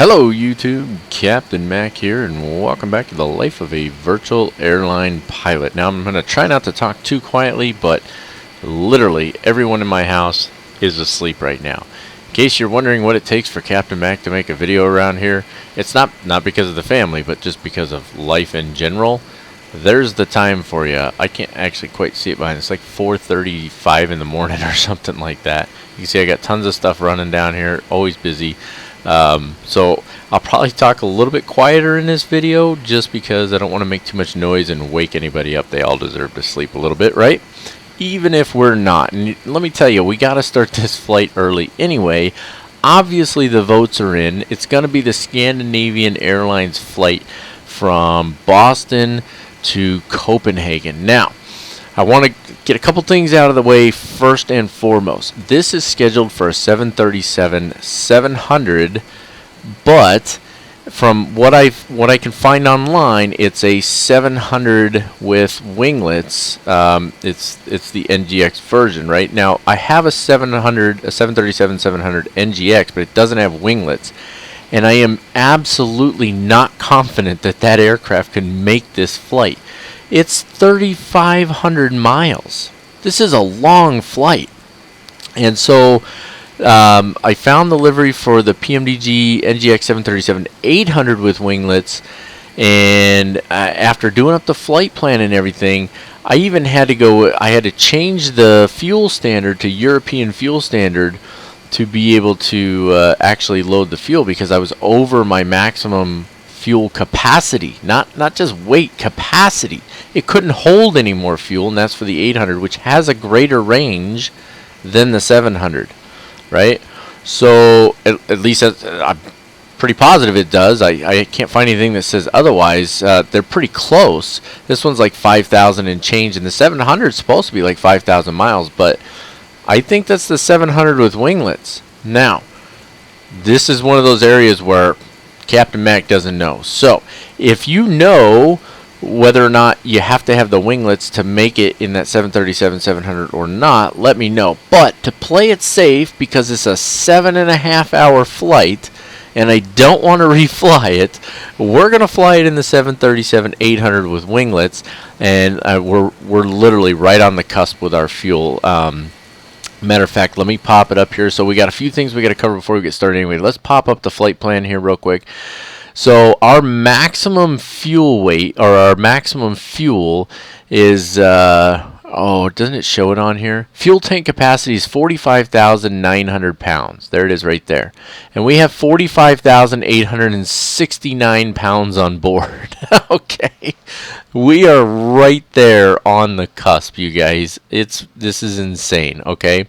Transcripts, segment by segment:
Hello YouTube, Captain Mac here, and welcome back to the life of a virtual airline pilot. Now I'm going to try not to talk too quietly, but literally everyone in my house is asleep right now. In case you're wondering what it takes for Captain Mac to make a video around here, it's not because of the family, but just because of life in general. There's the time for you. I can't actually quite see it behind. It's like 4:35 in the morning or something like that. You can see I got tons of stuff running down here, always busy. So I'll probably talk a little bit quieter in this video just because I don't want to make too much noise and wake anybody up. They all deserve to sleep a little bit, right? Even if we're not. And let me tell you, we got to start this flight early anyway. Obviously the votes are in. It's going to be the Scandinavian Airlines flight from Boston to Copenhagen. Now, I want to get a couple things out of the way first and foremost. This is scheduled for a 737-700, but from what I can find online, it's a 700 with winglets. It's the NGX version, right? Now I have a 737-700 NGX, but it doesn't have winglets, and I am absolutely not confident that that aircraft can make this flight. It's 3,500 miles. This is a long flight. And so I found the livery for the PMDG NGX 737-800 with winglets. And after doing up the flight plan and everything, I even had to change the fuel standard to European fuel standard to be able to actually load the fuel, because I was over my maximum fuel capacity, not just weight, capacity. It couldn't hold any more fuel, and that's for the 800, which has a greater range than the 700, right? So at least I'm pretty positive it does. I can't find anything that says otherwise. They're pretty close. This one's like 5,000 and change, and the 700 is supposed to be like 5,000 miles, but I think that's the 700 with winglets. Now, this is one of those areas where Captain Mac doesn't know. So if you know whether or not you have to have the winglets to make it in that 737-700 or not, let me know. But to play it safe, because it's a 7.5-hour flight and I don't want to refly it, we're going to fly it in the 737-800 with winglets, and we're literally right on the cusp with our fuel. Matter of fact, let me pop it up here. So we got a few things we got to cover before we get started anyway. Let's pop up the flight plan here real quick. So our maximum fuel weight, or our maximum fuel, is oh, doesn't it show it on here? Fuel tank capacity is 45,900 pounds. There it is right there. And we have 45,869 pounds on board. Okay. We are right there on the cusp, you guys. This is insane, okay?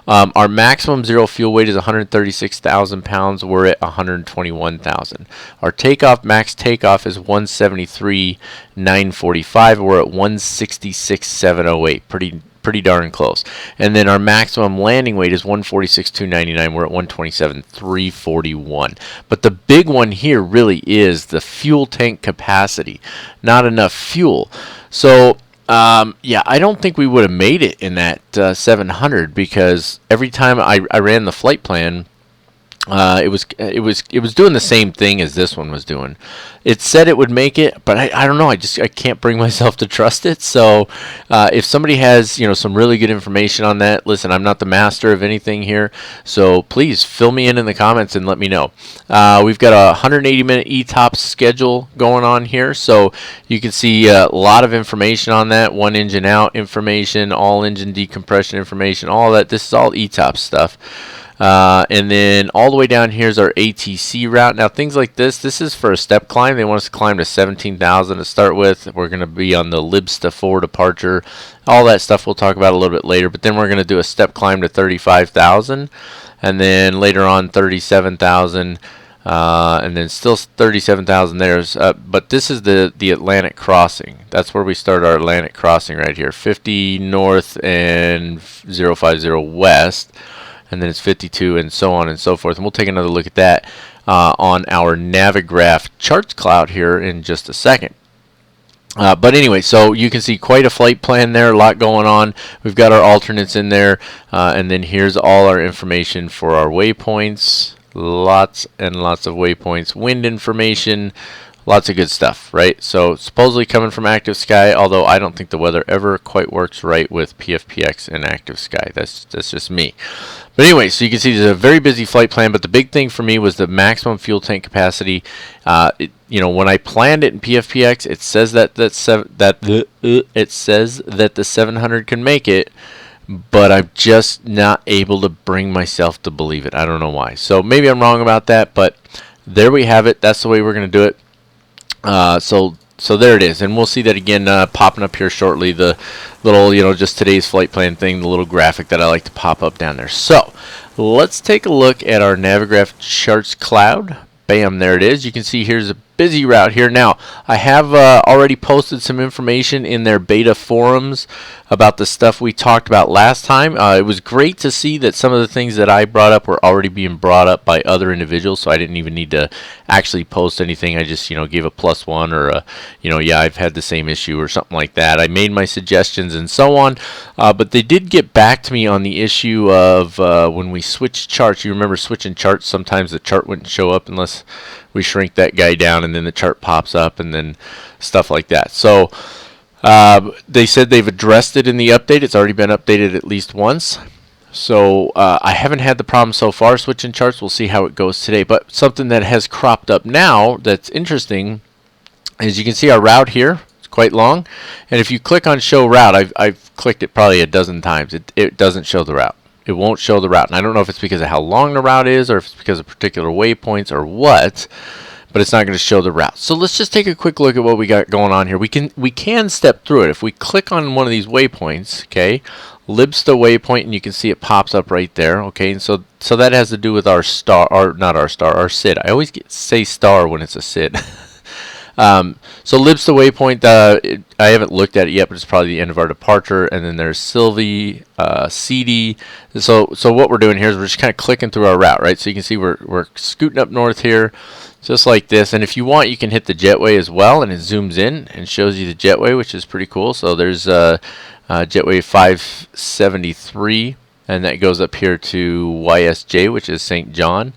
Our maximum zero fuel weight is 136,000 pounds. We're at 121,000. Our max takeoff is 173,945. We're at 166,708. Pretty darn close. And then our maximum landing weight is 146,299. We're at 127,341. But the big one here really is the fuel tank capacity. Not enough fuel. So yeah, I don't think we would have made it in that 700, because every time I ran the flight plan, it was doing the same thing as this one was doing. It said it would make it, but I don't know. I can't bring myself to trust it. So if somebody has some really good information on that, listen, I'm not the master of anything here, so please fill me in the comments and let me know. We've got a 180-minute ETOPS schedule going on here, so you can see a lot of information on that. One engine out information, all engine decompression information, all that. This is all ETOPS stuff. And then all the way down here is our ATC route. Now things like this is for a step climb. They want us to climb to 17,000 to start with. We're going to be on the Libsta 4 departure. All that stuff we'll talk about a little bit later. But then we're going to do a step climb to 35,000. And then later on 37,000. And then still 37,000 there. But this is the Atlantic crossing. That's where we start our Atlantic crossing right here. 50 north and 050 west. And then it's 52, and so on and so forth. And we'll take another look at that on our Navigraph charts cloud here in just a second. But anyway, so you can see quite a flight plan there, a lot going on. We've got our alternates in there, and then here's all our information for our waypoints. lots and lots of waypoints, wind information, lots of good stuff, right? So supposedly coming from Active Sky, although I don't think the weather ever quite works right with PFPX and Active Sky. That's just me. But anyway, so you can see there's a very busy flight plan, but the big thing for me was the maximum fuel tank capacity. You know, when I planned it in PFPX, it says that it says that the 700 can make it, but I'm just not able to bring myself to believe it. I don't know why. So maybe I'm wrong about that, but there we have it. That's the way we're going to do it. So there it is, and we'll see that again popping up here shortly. The little, you know, just today's flight plan thing, the little graphic that I like to pop up down there. So let's take a look at our Navigraph charts cloud. Bam, there it is. You can see here's a busy route here. Now, I have already posted some information in their beta forums about the stuff we talked about last time. It was great to see that some of the things that I brought up were already being brought up by other individuals, so I didn't even need to actually post anything. I just, you know, gave a +1 or a, you know, yeah, I've had the same issue or something like that. I made my suggestions and so on, but they did get back to me on the issue of when we switched charts. You remember switching charts? Sometimes the chart wouldn't show up unless we shrink that guy down, and then the chart pops up, and then stuff like that. So they said they've addressed it in the update. It's already been updated at least once. So I haven't had the problem so far switching charts. We'll see how it goes today. But something that has cropped up now that's interesting is you can see our route here. It's quite long. And if you click on show route, I've clicked it probably a dozen times. It doesn't show the route. It won't show the route. And I don't know if it's because of how long the route is or if it's because of particular waypoints or what, but it's not going to show the route. So let's just take a quick look at what we got going on here. We can step through it. If we click on one of these waypoints, okay, libs the waypoint, and you can see it pops up right there, okay, and so that has to do with our star, or not our star, our SID. I always say star when it's a SID. So libs the waypoint, I haven't looked at it yet, but it's probably the end of our departure. And then there's Sylvie, CD. So what we're doing here is we're just kind of clicking through our route, right? So you can see we're scooting up north here, just like this. And if you want, you can hit the jetway as well, and it zooms in and shows you the jetway, which is pretty cool. So there's jetway 573, and that goes up here to YSJ, which is St. John.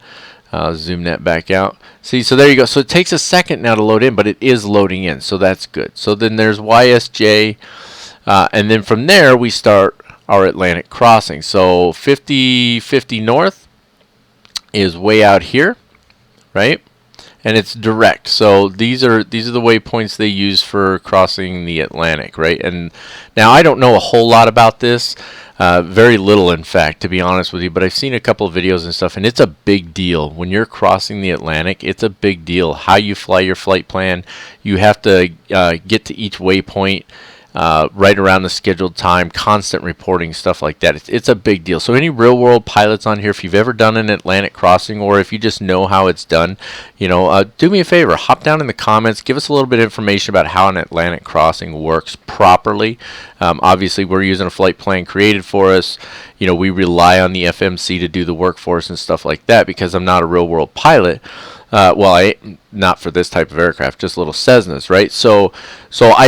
Zoom that back out. See, so there you go. So it takes a second now to load in, but it is loading in, so that's good. So then there's YSJ, and then from there we start our Atlantic crossing. So 50 north is way out here, right? And it's direct. So these are the waypoints they use for crossing the Atlantic, right? And now I don't know a whole lot about this. Very little, in fact, to be honest with you, but I've seen a couple of videos and stuff, and it's a big deal. When you're crossing the Atlantic, it's a big deal. How you fly your flight plan, you have to get to each waypoint right around the scheduled time, constant reporting, stuff like that. It's a big deal. So any real-world pilots on here, if you've ever done an Atlantic crossing, or if you just know how it's done, you know, do me a favor, hop down in the comments, give us a little bit of information about how an Atlantic crossing works properly. Obviously, we're using a flight plan created for us. You know, we rely on the FMC to do the work for us and stuff like that because I'm not a real-world pilot. Well, not for this type of aircraft, just little Cessnas, right? So I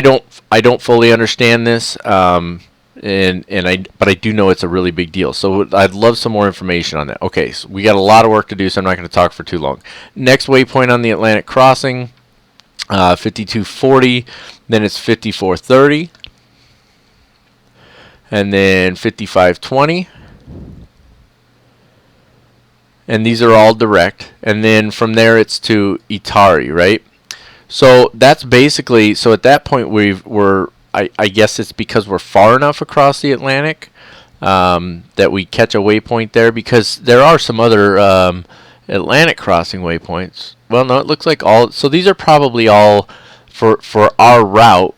don't fully understand this, but I do know it's a really big deal. So I'd love some more information on that. Okay, so we got a lot of work to do, so I'm not going to talk for too long. Next waypoint on the Atlantic crossing, 5240, then it's 5430, and then 5520. And these are all direct, and then from there it's to Itari, right? So that's basically, so at that point I guess it's because we're far enough across the Atlantic that we catch a waypoint there, because there are some other Atlantic crossing waypoints. Well, no, it looks like all, so these are probably all for our route.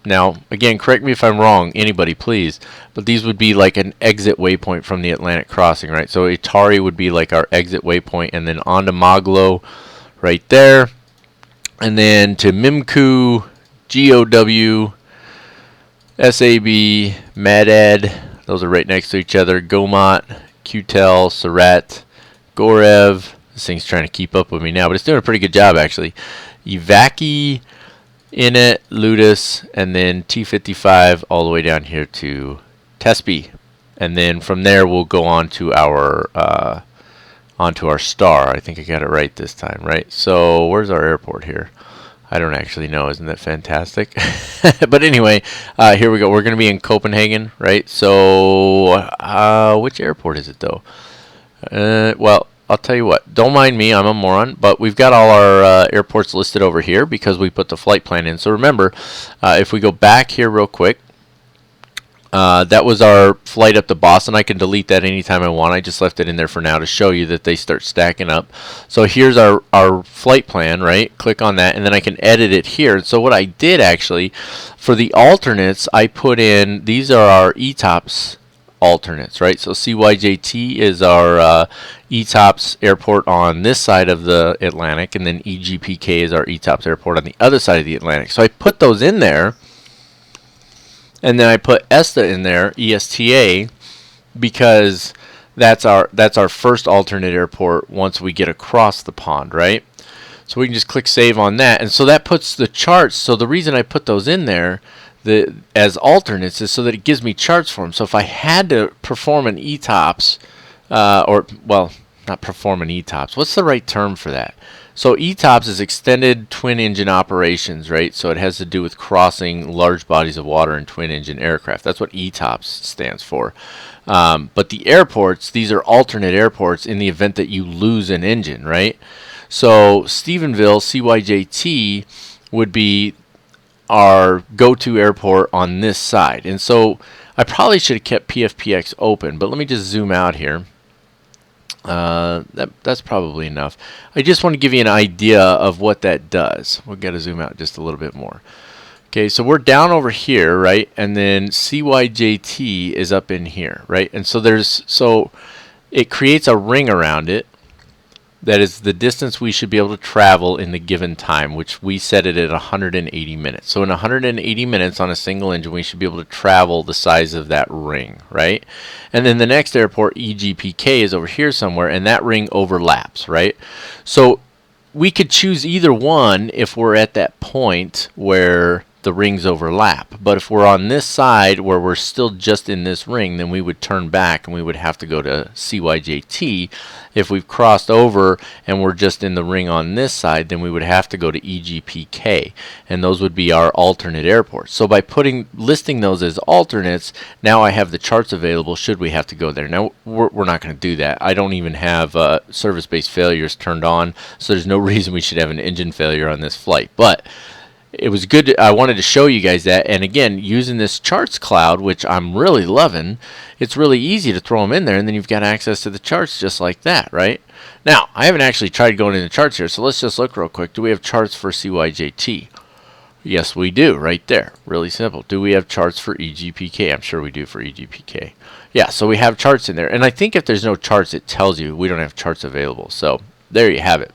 Now, again, correct me if I'm wrong, anybody please, but these would be like an exit waypoint from the Atlantic crossing, right? So Itari would be like our exit waypoint, and then on to Maglo right there, and then to Mimku, GOW, SAB, Madad, those are right next to each other, Gomot, QTEL, Surat, Gorev, this thing's trying to keep up with me now, but it's doing a pretty good job actually, Ivaki, Init, Ludus, and then T55 all the way down here to Tespi. And then from there we'll go on to our onto our star. I think I got it right this time, right? So where's our airport here? I don't actually know. Isn't that fantastic? But anyway, here we go. We're going to be in Copenhagen, right? So which airport is it, though? Well, I'll tell you what. Don't mind me. I'm a moron. But we've got all our airports listed over here because we put the flight plan in. So remember, if we go back here real quick, that was our flight up to Boston. I can delete that anytime I want. I just left it in there for now to show you that they start stacking up. So here's our flight plan, right? Click on that, and then I can edit it here. So what I did actually, for the alternates, I put in, these are our ETOPS alternates, right? So CYJT is our ETOPS airport on this side of the Atlantic, and then EGPK is our ETOPS airport on the other side of the Atlantic. So I put those in there. And then I put ESTA in there, ESTA, because that's our first alternate airport once we get across the pond, right? So we can just click save on that, and so that puts the charts. So the reason I put those in there as alternates is so that it gives me charts for them. So if I had to perform an ETOPS, or well, not perform an ETOPS. What's the right term for that? So ETOPS is extended twin engine operations, right? So it has to do with crossing large bodies of water in twin engine aircraft. That's what ETOPS stands for. But the airports, these are alternate airports in the event that you lose an engine, right? So Stephenville, CYJT, would be our go-to airport on this side. And so I probably should have kept PFPX open, but let me just zoom out here. That's probably enough. I just want to give you an idea of what that does. We've got to zoom out just a little bit more. Okay, so we're down over here, right? And then CYJT is up in here, right? And so it creates a ring around it. That is the distance we should be able to travel in the given time, which we set it at 180 minutes. So in 180 minutes on a single engine, we should be able to travel the size of that ring, right? And then the next airport, EGPK, is over here somewhere, and that ring overlaps, right? So we could choose either one if we're at that point where the rings overlap. But if we're on this side where we're still just in this ring, then we would turn back and we would have to go to CYJT. If we've crossed over and we're just in the ring on this side, then we would have to go to EGPK, and those would be our alternate airports. So by listing those as alternates, now I have the charts available should we have to go there. Now we're not going to do that. I don't even have service-based failures turned on, so there's no reason we should have an engine failure on this flight. But it was good. I wanted to show you guys that. And again, using this charts cloud, which I'm really loving, it's really easy to throw them in there, and then you've got access to the charts just like that, right? Now, I haven't actually tried going into charts here, so let's just look real quick. Do we have charts for CYJT? Yes, we do, right there. Really simple. Do we have charts for EGPK? I'm sure we do for EGPK. Yeah, so we have charts in there. And I think if there's no charts, it tells you we don't have charts available. So there you have it.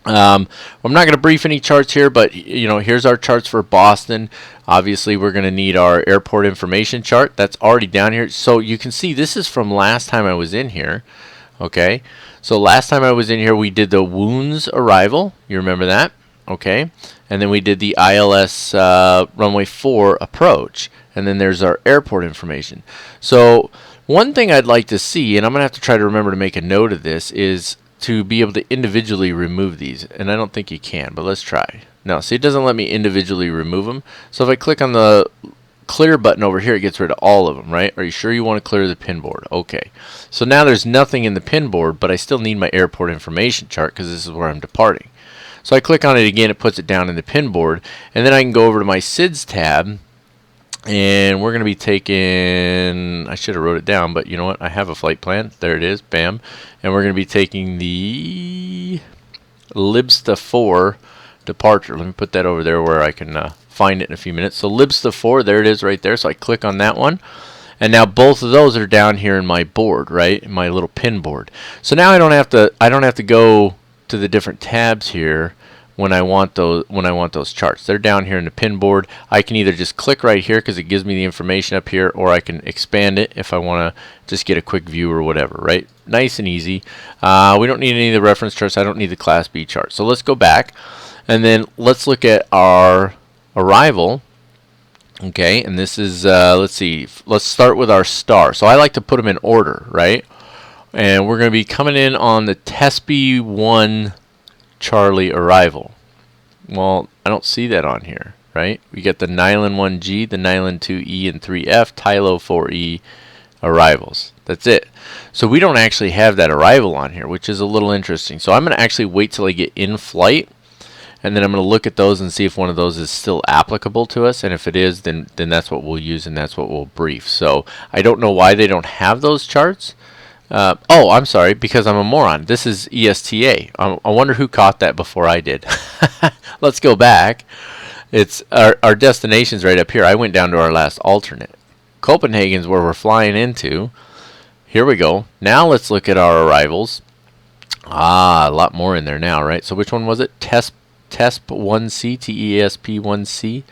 I'm not going to brief any charts here, but here's our charts for Boston. Obviously, we're going to need our airport information chart. That's already down here. So you can see this is from last time I was in here. Okay, so last time I was in here, we did the wounds arrival. You remember that? Okay, and then we did the ILS runway 4 approach, and then there's our airport information. So one thing I'd like to see, and I'm going to have to try to remember to make a note of this, is to be able to individually remove these, and I don't think you can, but let's try. No, see, it doesn't let me individually remove them. So if I click on the clear button over here, it gets rid of all of them, right? Are you sure you want to clear the pin board? Okay. So now there's nothing in the pin board, but I still need my airport information chart because this is where I'm departing. So I click on it again, it puts it down in the pin board, and then I can go over to my SIDS tab, and we're going to be taking, I should have wrote it down, but you know what? I have a flight plan. There it is. Bam. And we're going to be taking the LIBSTA 4 departure. Let me put that over there where I can find it in a few minutes. So LIBSTA 4, there it is right there. So I click on that one. And now both of those are down here in my board, right? In my little pin board. So now I don't have to go to the different tabs here when I want those charts. They're down here in the pin board. I can either just click right here because it gives me the information up here, or I can expand it if I want to just get a quick view or whatever, right? Nice and easy. We don't need any of the reference charts. I don't need the Class B chart. So let's go back, and then let's look at our arrival. Okay, and this is, let's see, let's start with our star. So I like to put them in order, right? And we're going to be coming in on the TESB 1 Charlie arrival. Well, I don't see that on here, right? We get the Nylon 1G, the Nylon 2E, and 3F, Tylo 4E arrivals. That's it. So we don't actually have that arrival on here, which is a little interesting. So I'm going to actually wait till I get in flight, and then I'm going to look at those and see if one of those is still applicable to us. And if it is, then that's what we'll use and that's what we'll brief. So I don't know why they don't have those charts. Oh, I'm sorry, because I'm a moron. This is ESTA. I wonder who caught that before I did. Let's go back. It's our destination's right up here. I went down to our last alternate. Copenhagen's where we're flying into. Here we go. Now let's look at our arrivals. Ah, a lot more in there now, right? So which one was it? TESP 1C, TESP 1C.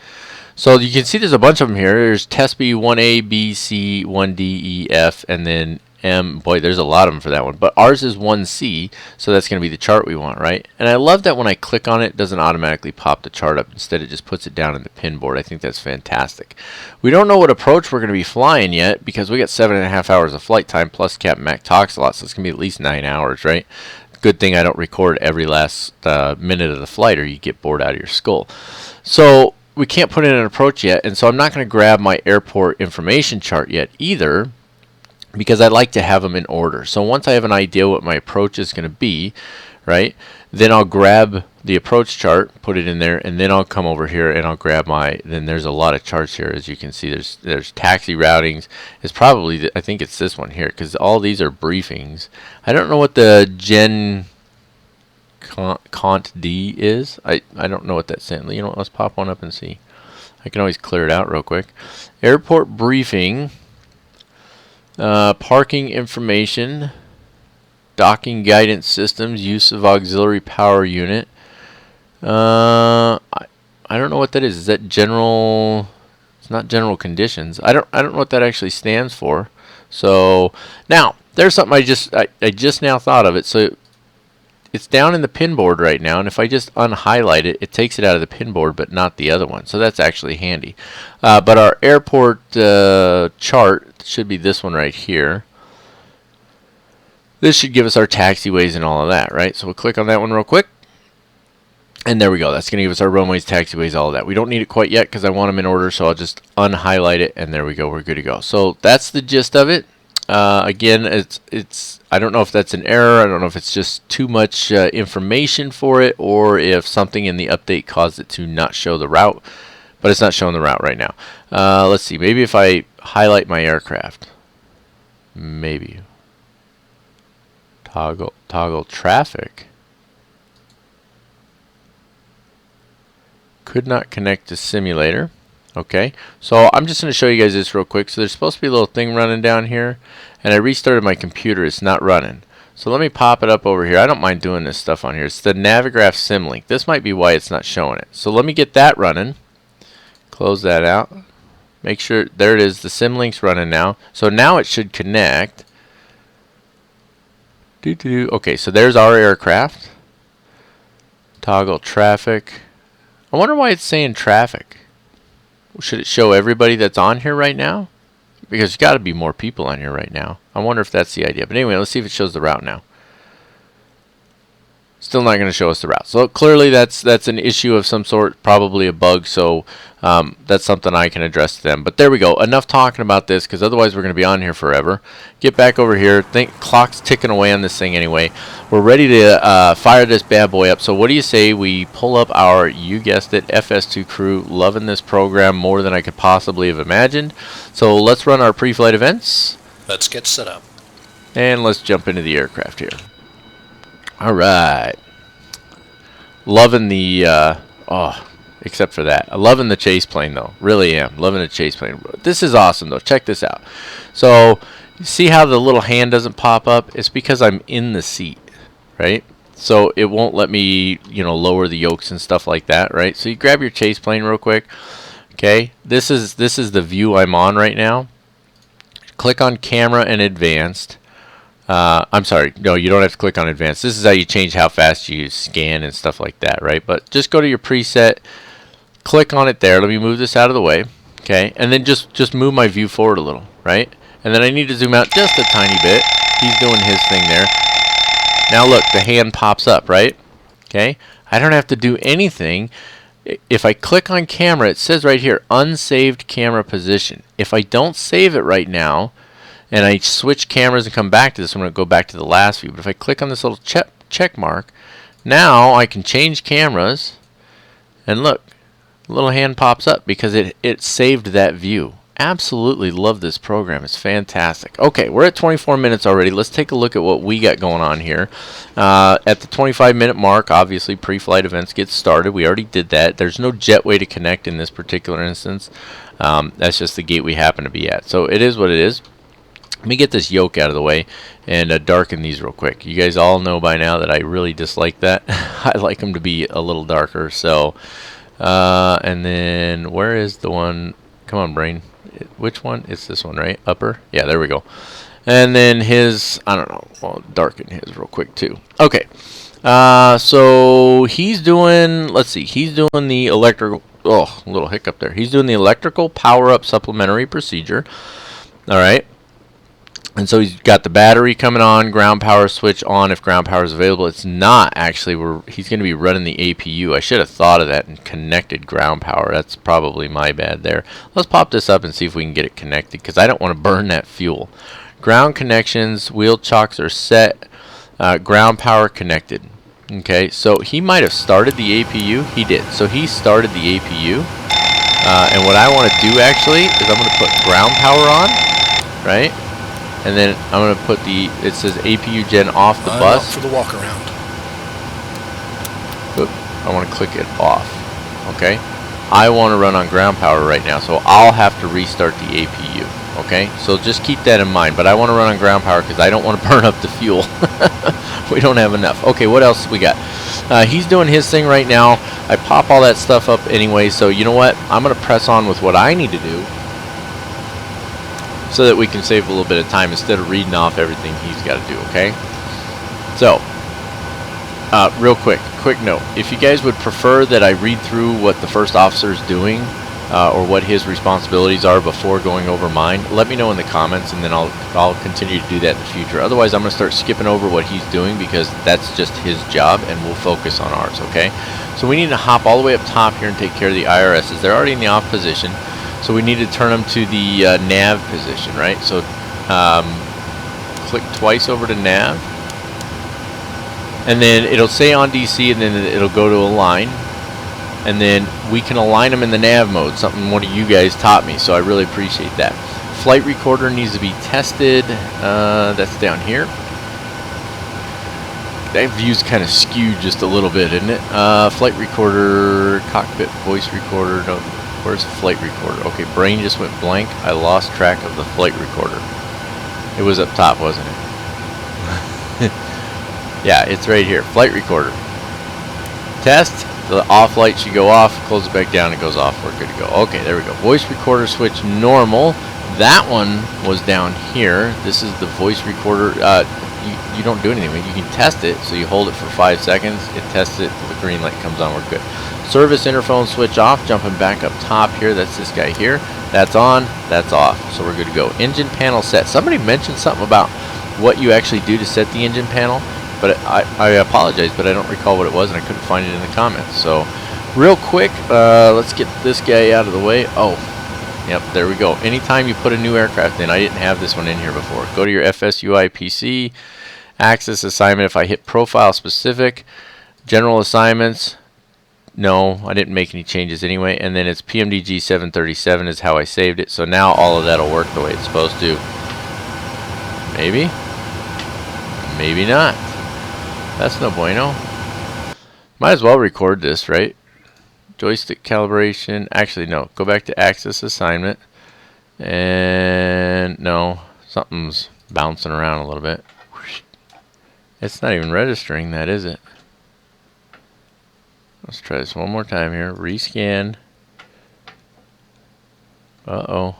So you can see there's a bunch of them here. There's TESP 1A, B, C, 1D, E, F, and then M. Boy, there's a lot of them for that one. But ours is 1C, so that's going to be the chart we want, right? And I love that when I click on it, it doesn't automatically pop the chart up. Instead, it just puts it down in the pin board. I think that's fantastic. We don't know what approach we're going to be flying yet because we got 7.5 hours of flight time plus Captain Mac talks a lot, so it's going to be at least 9 hours, right? Good thing I don't record every last minute of the flight or you get bored out of your skull. So we can't put in an approach yet, and so I'm not going to grab my airport information chart yet either, because I like to have them in order. So once I have an idea what my approach is going to be, right, then I'll grab the approach chart, put it in there, and then I'll come over here and I'll grab my, then there's a lot of charts here. As you can see, there's taxi routings. It's probably, I think it's this one here, because all these are briefings. I don't know what the Gen Cont D is. I don't know what that's saying. You know what, let's pop one up and see. I can always clear it out real quick. Airport briefing. Parking information, docking guidance systems, use of auxiliary power unit. I don't know what that is. Is that general? It's not general conditions. I don't know what that actually stands for. So now there's something I just now thought of it. So it's down in the pin board right now, and if I just unhighlight it, it takes it out of the pin board, but not the other one. So that's actually handy. But our airport chart should be this one right here. This should give us our taxiways and all of that, right? So we'll click on that one real quick. And there we go. That's going to give us our runways, taxiways, all of that. We don't need it quite yet because I want them in order, so I'll just unhighlight it, and there we go. We're good to go. So that's the gist of it. Again, it's I don't know if that's an error. I don't know if it's just too much information for it, or if something in the update caused it to not show the route. But it's not showing the route right now. Let's see. Maybe if I highlight my aircraft. Maybe. Toggle traffic. Could not connect to simulator. Okay. So I'm just going to show you guys this real quick. So there's supposed to be a little thing running down here. And I restarted my computer. It's not running. So let me pop it up over here. I don't mind doing this stuff on here. It's the Navigraph Symlink. This might be why it's not showing it. So let me get that running. Close that out. Make sure, there it is, the Symlink's running now. So now it should connect. Okay, so there's our aircraft. Toggle traffic. I wonder why it's saying traffic. Should it show everybody that's on here right now? Because there's got to be more people on here right now. I wonder if that's the idea. But anyway, let's see if it shows the route now. Still not going to show us the route. So clearly that's an issue of some sort, probably a bug. So that's something I can address to them. But there we go. Enough talking about this, because otherwise we're going to be on here forever. Get back over here. Clock's ticking away on this thing anyway. We're ready to fire this bad boy up. So what do you say we pull up our, you guessed it, FS2Crew. Loving this program more than I could possibly have imagined. So let's run our pre-flight events. Let's get set up. And let's jump into the aircraft here. Alright. Loving the, except for that. I'm loving the chase plane, though. Really am. Loving the chase plane. This is awesome, though. Check this out. So, you see how the little hand doesn't pop up? It's because I'm in the seat, right? So, it won't let me, lower the yokes and stuff like that, right? So, you grab your chase plane real quick. Okay? This is the view I'm on right now. Click on camera and advanced. I'm sorry, no, you don't have to click on advanced. This is how you change how fast you scan and stuff like that, right? But just go to your preset, click on it there. Let me move this out of the way, okay? And then just move my view forward a little, right? And then I need to zoom out just a tiny bit. He's doing his thing there. Now look, the hand pops up, right? Okay. I don't have to do anything. If I click on camera, it says right here, unsaved camera position. If I don't save it right now, and I switch cameras and come back to this, I'm going to go back to the last view. But if I click on this little check mark, now I can change cameras, and look, the little hand pops up because it saved that view. Absolutely love this program. It's fantastic. Okay, we're at 24 minutes already. Let's take a look at what we got going on here. At the 25-minute mark, obviously pre-flight events get started. We already did that. There's no jetway to connect in this particular instance. That's just the gate we happen to be at. So it is what it is. Let me get this yoke out of the way and darken these real quick. You guys all know by now that I really dislike that. I like them to be a little darker. So, and then where is the one? Come on, brain. Which one? It's this one, right? Upper? Yeah, there we go. And then his, I don't know, well, darken his real quick too. Okay. So he's doing, let's see, he's doing the electrical, oh, a little hiccup there. He's doing the electrical power-up supplementary procedure. All right. And so he's got the battery coming on, ground power switch on if ground power is available. It's not actually. He's going to be running the APU. I should have thought of that and connected ground power. That's probably my bad there. Let's pop this up and see if we can get it connected because I don't want to burn that fuel. Ground connections, wheel chocks are set, ground power connected. Okay, so he might have started the APU. He did. So he started the APU. And what I want to do actually is I'm going to put ground power on, right? And then I'm going to put it says APU gen off the bus. For the walk around. Oop, I want to click it off. Okay. I want to run on ground power right now, so I'll have to restart the APU. Okay. So just keep that in mind. But I want to run on ground power because I don't want to burn up the fuel. We don't have enough. Okay. What else we got? He's doing his thing right now. I pop all that stuff up anyway. So you know what? I'm going to press on with what I need to do, so that we can save a little bit of time instead of reading off everything he's got to do, okay? So, real quick note. If you guys would prefer that I read through what the first officer is doing or what his responsibilities are before going over mine, let me know in the comments, and then I'll continue to do that in the future. Otherwise, I'm going to start skipping over what he's doing because that's just his job, and we'll focus on ours, okay? So we need to hop all the way up top here and take care of the IRSs. They're already in the off position. So we need to turn them to the nav position, right? So click twice over to nav. And then it'll say on DC, and then it'll go to align. And then we can align them in the nav mode, something one of you guys taught me, so I really appreciate that. Flight recorder needs to be tested. That's down here. That view's kind of skewed just a little bit, isn't it? Flight recorder, cockpit voice recorder, no. Where's the flight recorder? Okay, brain just went blank. I lost track of the flight recorder. It was up top, wasn't it? Yeah, it's right here. Flight recorder. Test. The off light should go off. Close it back down. It goes off. We're good to go. Okay, there we go. Voice recorder switch normal. That one was down here. This is the voice recorder. You don't do anything. You can test it. So you hold it for 5 seconds. It tests it. The green light comes on. We're good. Service interphone switch off. Jumping back up top here. That's this guy here. That's on. That's off. So we're good to go. Engine panel set. Somebody mentioned something about what you actually do to set the engine panel, but I apologize, but I don't recall what it was, and I couldn't find it in the comments. So real quick, let's get this guy out of the way. Oh, yep, there we go. Anytime you put a new aircraft in, I didn't have this one in here before. Go to your FSUI PC, Access assignment. If I hit profile specific, general assignments, no, I didn't make any changes anyway. And then it's PMDG 737 is how I saved it. So now all of that will work the way it's supposed to. Maybe. Maybe not. That's no bueno. Might as well record this, right? Joystick calibration. Actually, no. Go back to Access assignment. And no, something's bouncing around a little bit. It's not even registering that, is it? Let's try this one more time here. Rescan. Uh-oh.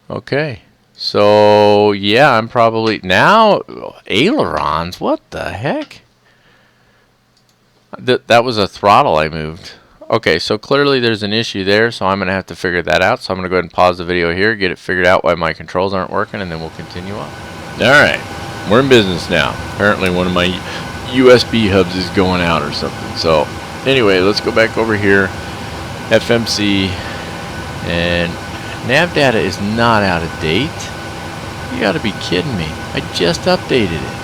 Okay. So, yeah, I'm probably... Now, ailerons. What the heck? That was a throttle I moved. Okay, so clearly there's an issue there, so I'm going to have to figure that out. So I'm going to go ahead and pause the video here, get it figured out why my controls aren't working, and then we'll continue on. Alright, we're in business now. Apparently one of my USB hubs is going out or something. So, anyway, let's go back over here. FMC. And nav data is not out of date. You gotta be kidding me. I just updated it.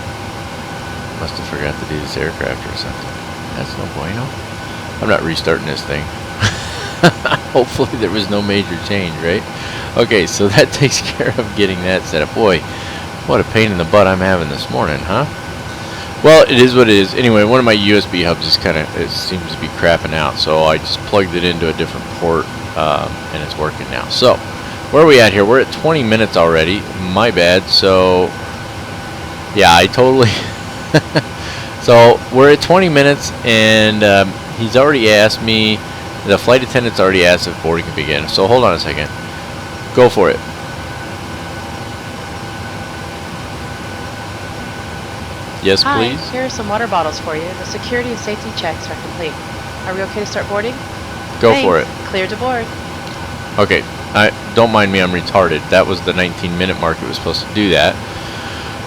Must have forgot to do this aircraft or something. That's no bueno. I'm not restarting this thing. Hopefully there was no major change, right? Okay, so that takes care of getting that set up. Boy, what a pain in the butt I'm having this morning, huh? Well, it is what it is. Anyway, one of my USB hubs is it seems to be crapping out, so I just plugged it into a different port, and it's working now. So, where are we at here? We're at 20 minutes already. My bad. So, yeah, I totally... So, we're at 20 minutes, and he's already asked me, the flight attendant's already asked if boarding can begin. So, hold on a second. Go for it. Yes, please. Hi, here are some water bottles for you. The security and safety checks are complete. Are we okay to start boarding? Go for it. Clear to board. Okay, don't mind me, I'm retarded. That was the 19-minute mark. It was supposed to do that.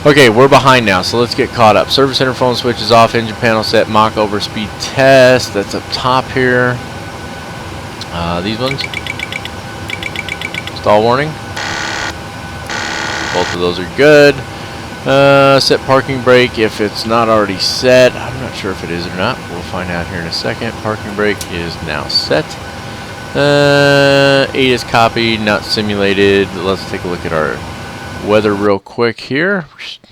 Okay, we're behind now, so let's get caught up. Service center phone switch is off. Engine panel set. Mach overspeed test. That's up top here. These ones. Stall warning. Both of those are good. Set parking brake if it's not already set. I'm not sure if it is or not. We'll find out here in a second. Parking brake is now set. ATIS copied, not simulated. Let's take a look at our weather real quick here.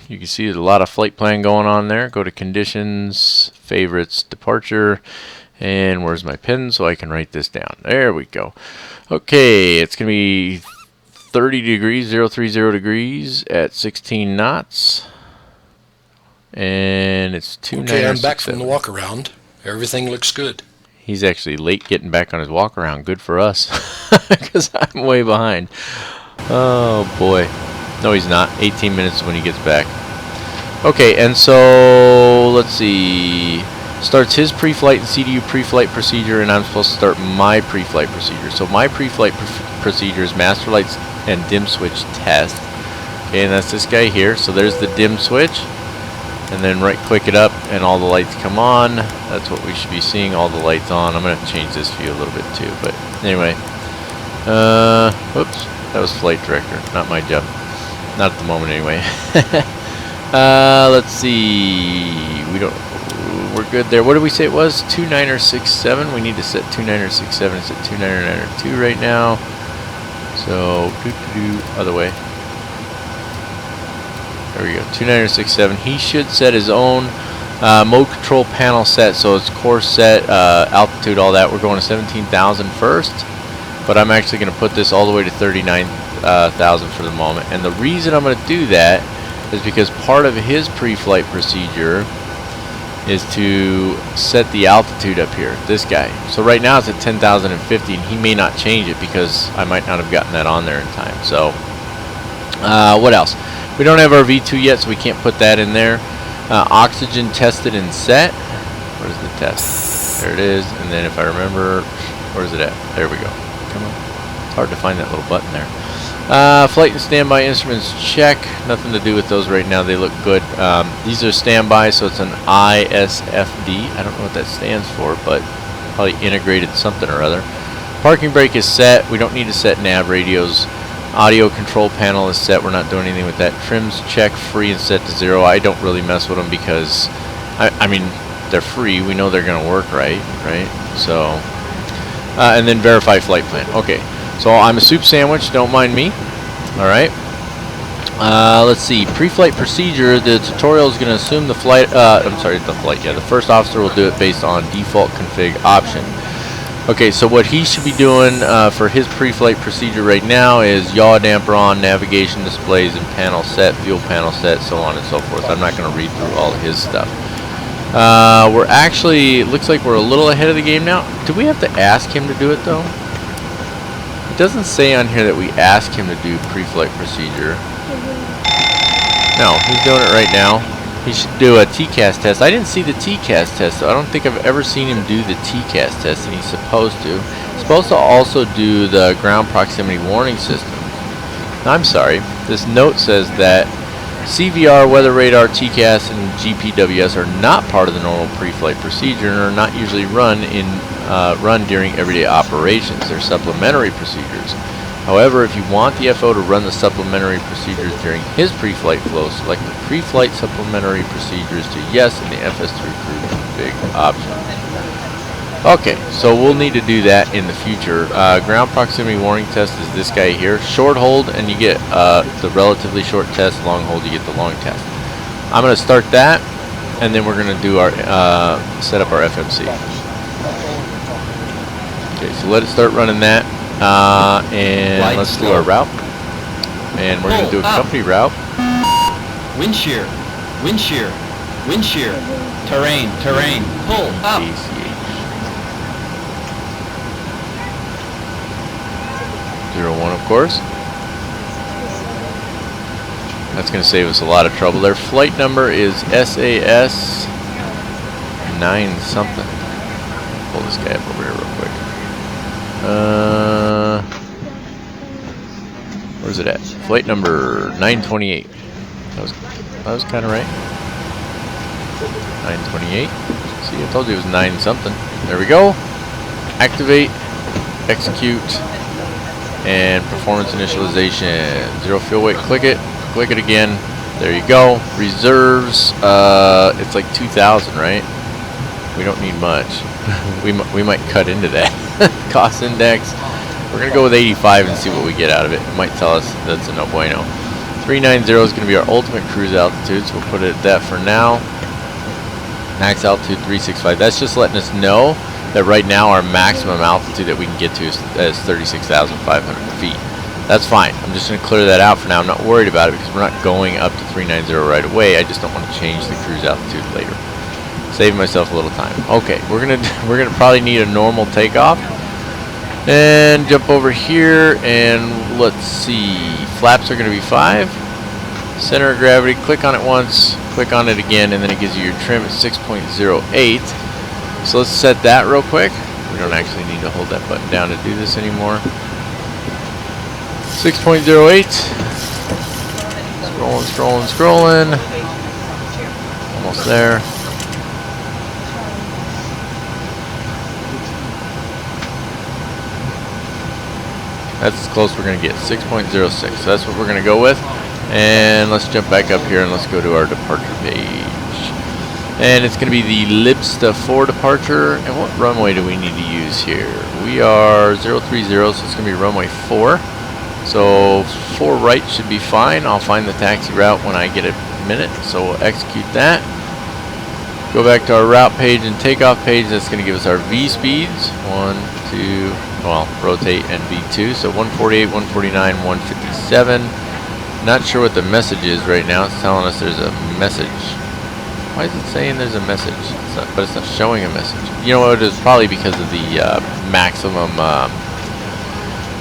You can see there's a lot of flight plan going on there. Go to conditions, favorites, departure, and where's my pen so I can write this down. There we go. Okay, it's going to be 30 degrees, 030 degrees at 16 knots. And it's 2 Okay, I'm back from the walk around. Everything looks good. He's actually late getting back on his walk around. Good for us. Because I'm way behind. Oh boy. No, he's not. 18 minutes when he gets back. Okay, and so let's see. Starts his pre-flight and CDU pre-flight procedure, and I'm supposed to start my pre-flight procedure. So my pre-flight procedure is master lights and dim switch test. Okay, and that's this guy here. So there's the dim switch, and then right click it up and all the lights come on. That's what we should be seeing, all the lights on. I'm going to change this view a little bit too, but anyway. Whoops, that was flight director, not my job. Not at the moment anyway. Let's see. We're good there. What did we say it was? 2967. We need to set 2967. It's at 2992 right now. So other way. There we go. 2967. He should set his own mode control panel set. So it's course set, altitude, all that. We're going to 17,000 first. But I'm actually going to put this all the way to 39,000 for the moment. And the reason I'm going to do that is because part of his pre-flight procedure is to set the altitude up here, this guy. So right now it's at 10,050, and he may not change it because I might not have gotten that on there in time. So what else? We don't have our V2 yet, so we can't put that in there. Oxygen tested and set. Where's the test? There it is. And then if I remember, where's it at? There we go. Come on. It's hard to find that little button there. Flight and standby instruments check. Nothing to do with those right now. They look good. These are standby, so it's an ISFD. I don't know what that stands for, but probably integrated something or other. Parking brake is set. We don't need to set nav radios. Audio control panel is set. We're not doing anything with that. Trims check, free and set to 0. I don't really mess with them because, I mean, they're free. We know they're going to work right? So, and then verify flight plan. Okay. So I'm a soup sandwich, don't mind me. Alright. Let's see. Pre-flight procedure, the tutorial is going to assume the flight, the first officer will do it based on default config option. Okay, so what he should be doing for his pre-flight procedure right now is yaw damper on, navigation displays and panel set, fuel panel set, so on and so forth. I'm not going to read through all of his stuff. We're actually, looks like we're a little ahead of the game now. Do we have to ask him to do it though? It doesn't say on here that we ask him to do pre-flight procedure. No, he's doing it right now. He should do a TCAS test. I didn't see the TCAS test, so I don't think I've ever seen him do the TCAS test, and he's supposed to. He's supposed to also do the ground proximity warning system. Now, I'm sorry. This note says that CVR, weather radar, TCAS, and GPWS are not part of the normal pre-flight procedure and are not usually run during everyday operations. They're supplementary procedures. However, if you want the FO to run the supplementary procedures during his pre-flight flow, select the pre-flight supplementary procedures to yes in the FS2Crew config option. Okay, so we'll need to do that in the future. Ground proximity warning test is this guy here. Short hold and you get the relatively short test. Long hold, you get the long test. I'm going to start that, and then we're going to do our set up our FMC. Okay, so let it start running that, and let's do our route. And we're going to do a company route. Wind shear, wind shear, wind shear, terrain, terrain, pull up. ACH. 01, of course. That's going to save us a lot of trouble. Their flight number is SAS 9 something. Pull this guy up over here real quick. Where's it at? Flight number 928. That was kind of right. 928. See, I told you it was 9 something. There we go. Activate. Execute. And performance initialization. 0 fuel weight. Click it again. There you go. Reserves. It's like 2,000, right? We don't need much. we might cut into that. Cost index. We're gonna go with 85 and see what we get out of it. It might tell us that's a no bueno. 390 is gonna be our ultimate cruise altitude, so we'll put it at that for now. Max altitude 365. That's just letting us know that right now our maximum altitude that we can get to is 36,500 feet. That's fine. I'm just going to clear that out for now. I'm not worried about it because we're not going up to 390 right away. I just don't want to change the cruise altitude later. Saving myself a little time. Okay, we're gonna probably need a normal takeoff. And jump over here and let's see. Flaps are going to be 5. Center of gravity. Click on it once. Click on it again, and then it gives you your trim at 6.08. So let's set that real quick. We don't actually need to hold that button down to do this anymore. 6.08. Scrolling. Almost there. That's as close we're going to get. 6.06. So that's what we're going to go with. And let's jump back up here and let's go to our departure page. And it's going to be the Libsta 4 departure. And what runway do we need to use here? We are 030, so it's going to be runway 4. So 4 right should be fine. I'll find the taxi route when I get a minute. So we'll execute that. Go back to our route page and takeoff page. That's going to give us our V speeds. 1, 2, well, rotate and V2. So 148, 149, 157. Not sure what the message is right now. It's telling us there's a message. Why is it saying there's a message? But it's not showing a message. You know what? It's probably because of the maximum.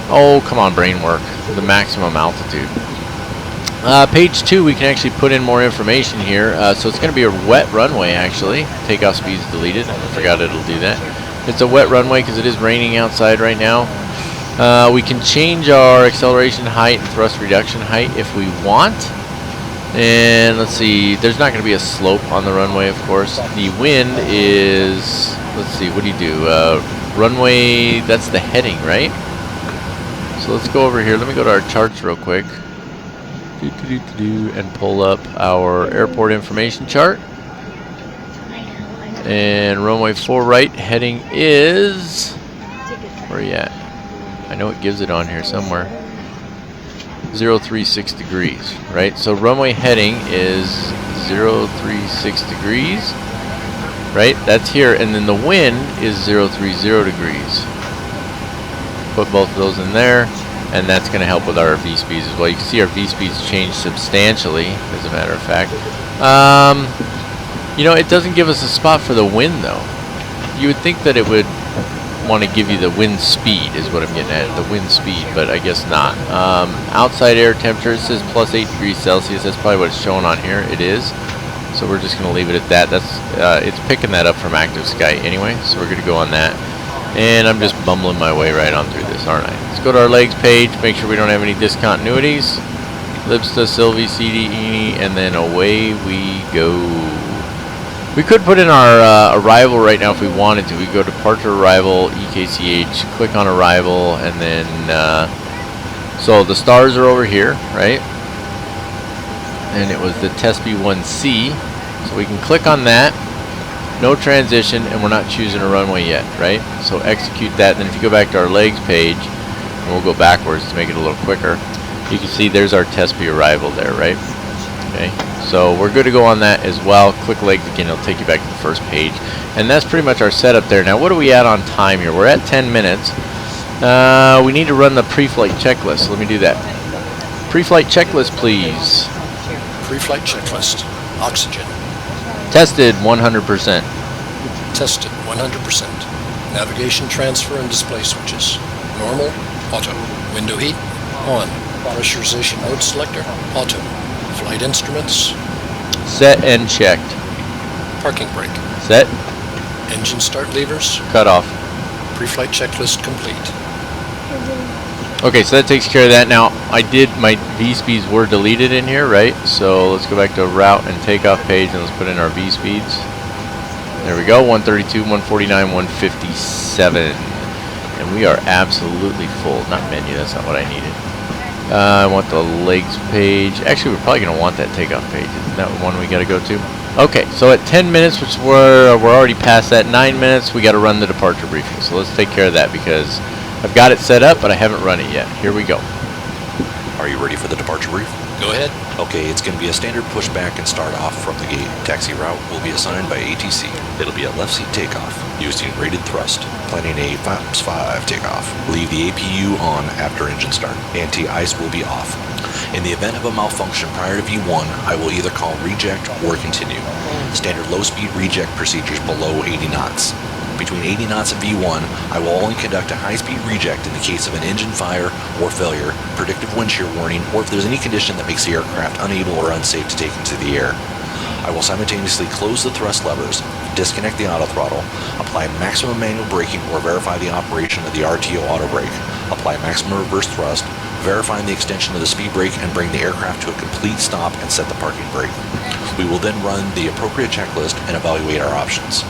Oh, come on, brain work. The maximum altitude. Page 2, we can actually put in more information here. So it's going to be a wet runway, actually. Takeoff speed is deleted. I forgot it'll do that. It's a wet runway because it is raining outside right now. We can change our acceleration height and thrust reduction height if we want. And let's see, there's not going to be a slope on the runway, of course. The wind is, let's see, what do you do? Runway, that's the heading, right? So let's go over here. Let me go to our charts real quick. And pull up our airport information chart. And runway 4 right, heading is, where are you at? I know it gives it on here somewhere. 036 degrees, right? So runway heading is 036 degrees, right? That's here, and then the wind is 030 degrees. Put both of those in there, and that's going to help with our V speeds as well. You can see our V speeds change substantially, as a matter of fact. You know, it doesn't give us a spot for the wind, though. You would think that it would want to give you the wind speed, is what I'm getting at, the wind speed, but I guess not. Outside air temperature, it says plus 8 degrees Celsius. That's probably what it's showing on here. It is. So we're just going to leave it at that. That's it's picking that up from Active Sky anyway, so we're going to go on that. And I'm just bumbling my way right on through this, aren't I? Let's go to our legs page, make sure we don't have any discontinuities. Libsta, Sylvie, CD, Eni, and then away we go. We could put in our arrival right now if we wanted to. We go departure arrival, EKCH, click on arrival, and then so the stars are over here, right? And it was the TESP-1C, so we can click on that. No transition, and we're not choosing a runway yet, right? So execute that. And then if you go back to our legs page, and we'll go backwards to make it a little quicker. You can see there's our TESP arrival there, right? Okay, so we're good to go on that as well. Click legs again, it'll take you back to the first page. And that's pretty much our setup there. Now, what are we at on time here? We're at 10 minutes. We need to run the pre-flight checklist. Let me do that. Pre-flight checklist, please. Pre-flight checklist. Oxygen. Tested 100%. Tested 100%. Navigation transfer and display switches. Normal, auto. Window heat, on. Pressurization mode selector, auto. Flight instruments. Set and checked. Parking brake. Set. Engine start levers. Cut off. Pre-flight checklist complete. Okay, so that takes care of that. Now, my V-speeds were deleted in here, right? So let's go back to route and takeoff page, and let's put in our V-speeds. There we go, 132, 149, 157. And we are absolutely full. Not menu, that's not what I needed. I want the legs page. Actually, we're probably going to want that takeoff page. Isn't that one we got to go to? Okay, so at 10 minutes, which we're already past that, 9 minutes, we got to run the departure briefing. So let's take care of that because I've got it set up, but I haven't run it yet. Here we go. Are you ready for the departure brief? Go ahead. Okay, it's going to be a standard pushback and start off from the gate. Taxi route will be assigned by ATC. It'll be a left seat takeoff, using rated thrust, planning a FAPS 5 takeoff. Leave the APU on after engine start. Anti-ice will be off. In the event of a malfunction prior to V1, I will either call reject or continue. Standard low-speed reject procedures below 80 knots. Between 80 knots and V1, I will only conduct a high-speed reject in the case of an engine fire or failure, predictive wind shear warning, or if there's any condition that makes the aircraft unable or unsafe to take into the air. I will simultaneously close the thrust levers, disconnect the auto throttle, apply maximum manual braking or verify the operation of the RTO auto brake, apply maximum reverse thrust, verifying the extension of the speed brake and bring the aircraft to a complete stop and set the parking brake. We will then run the appropriate checklist and evaluate our options.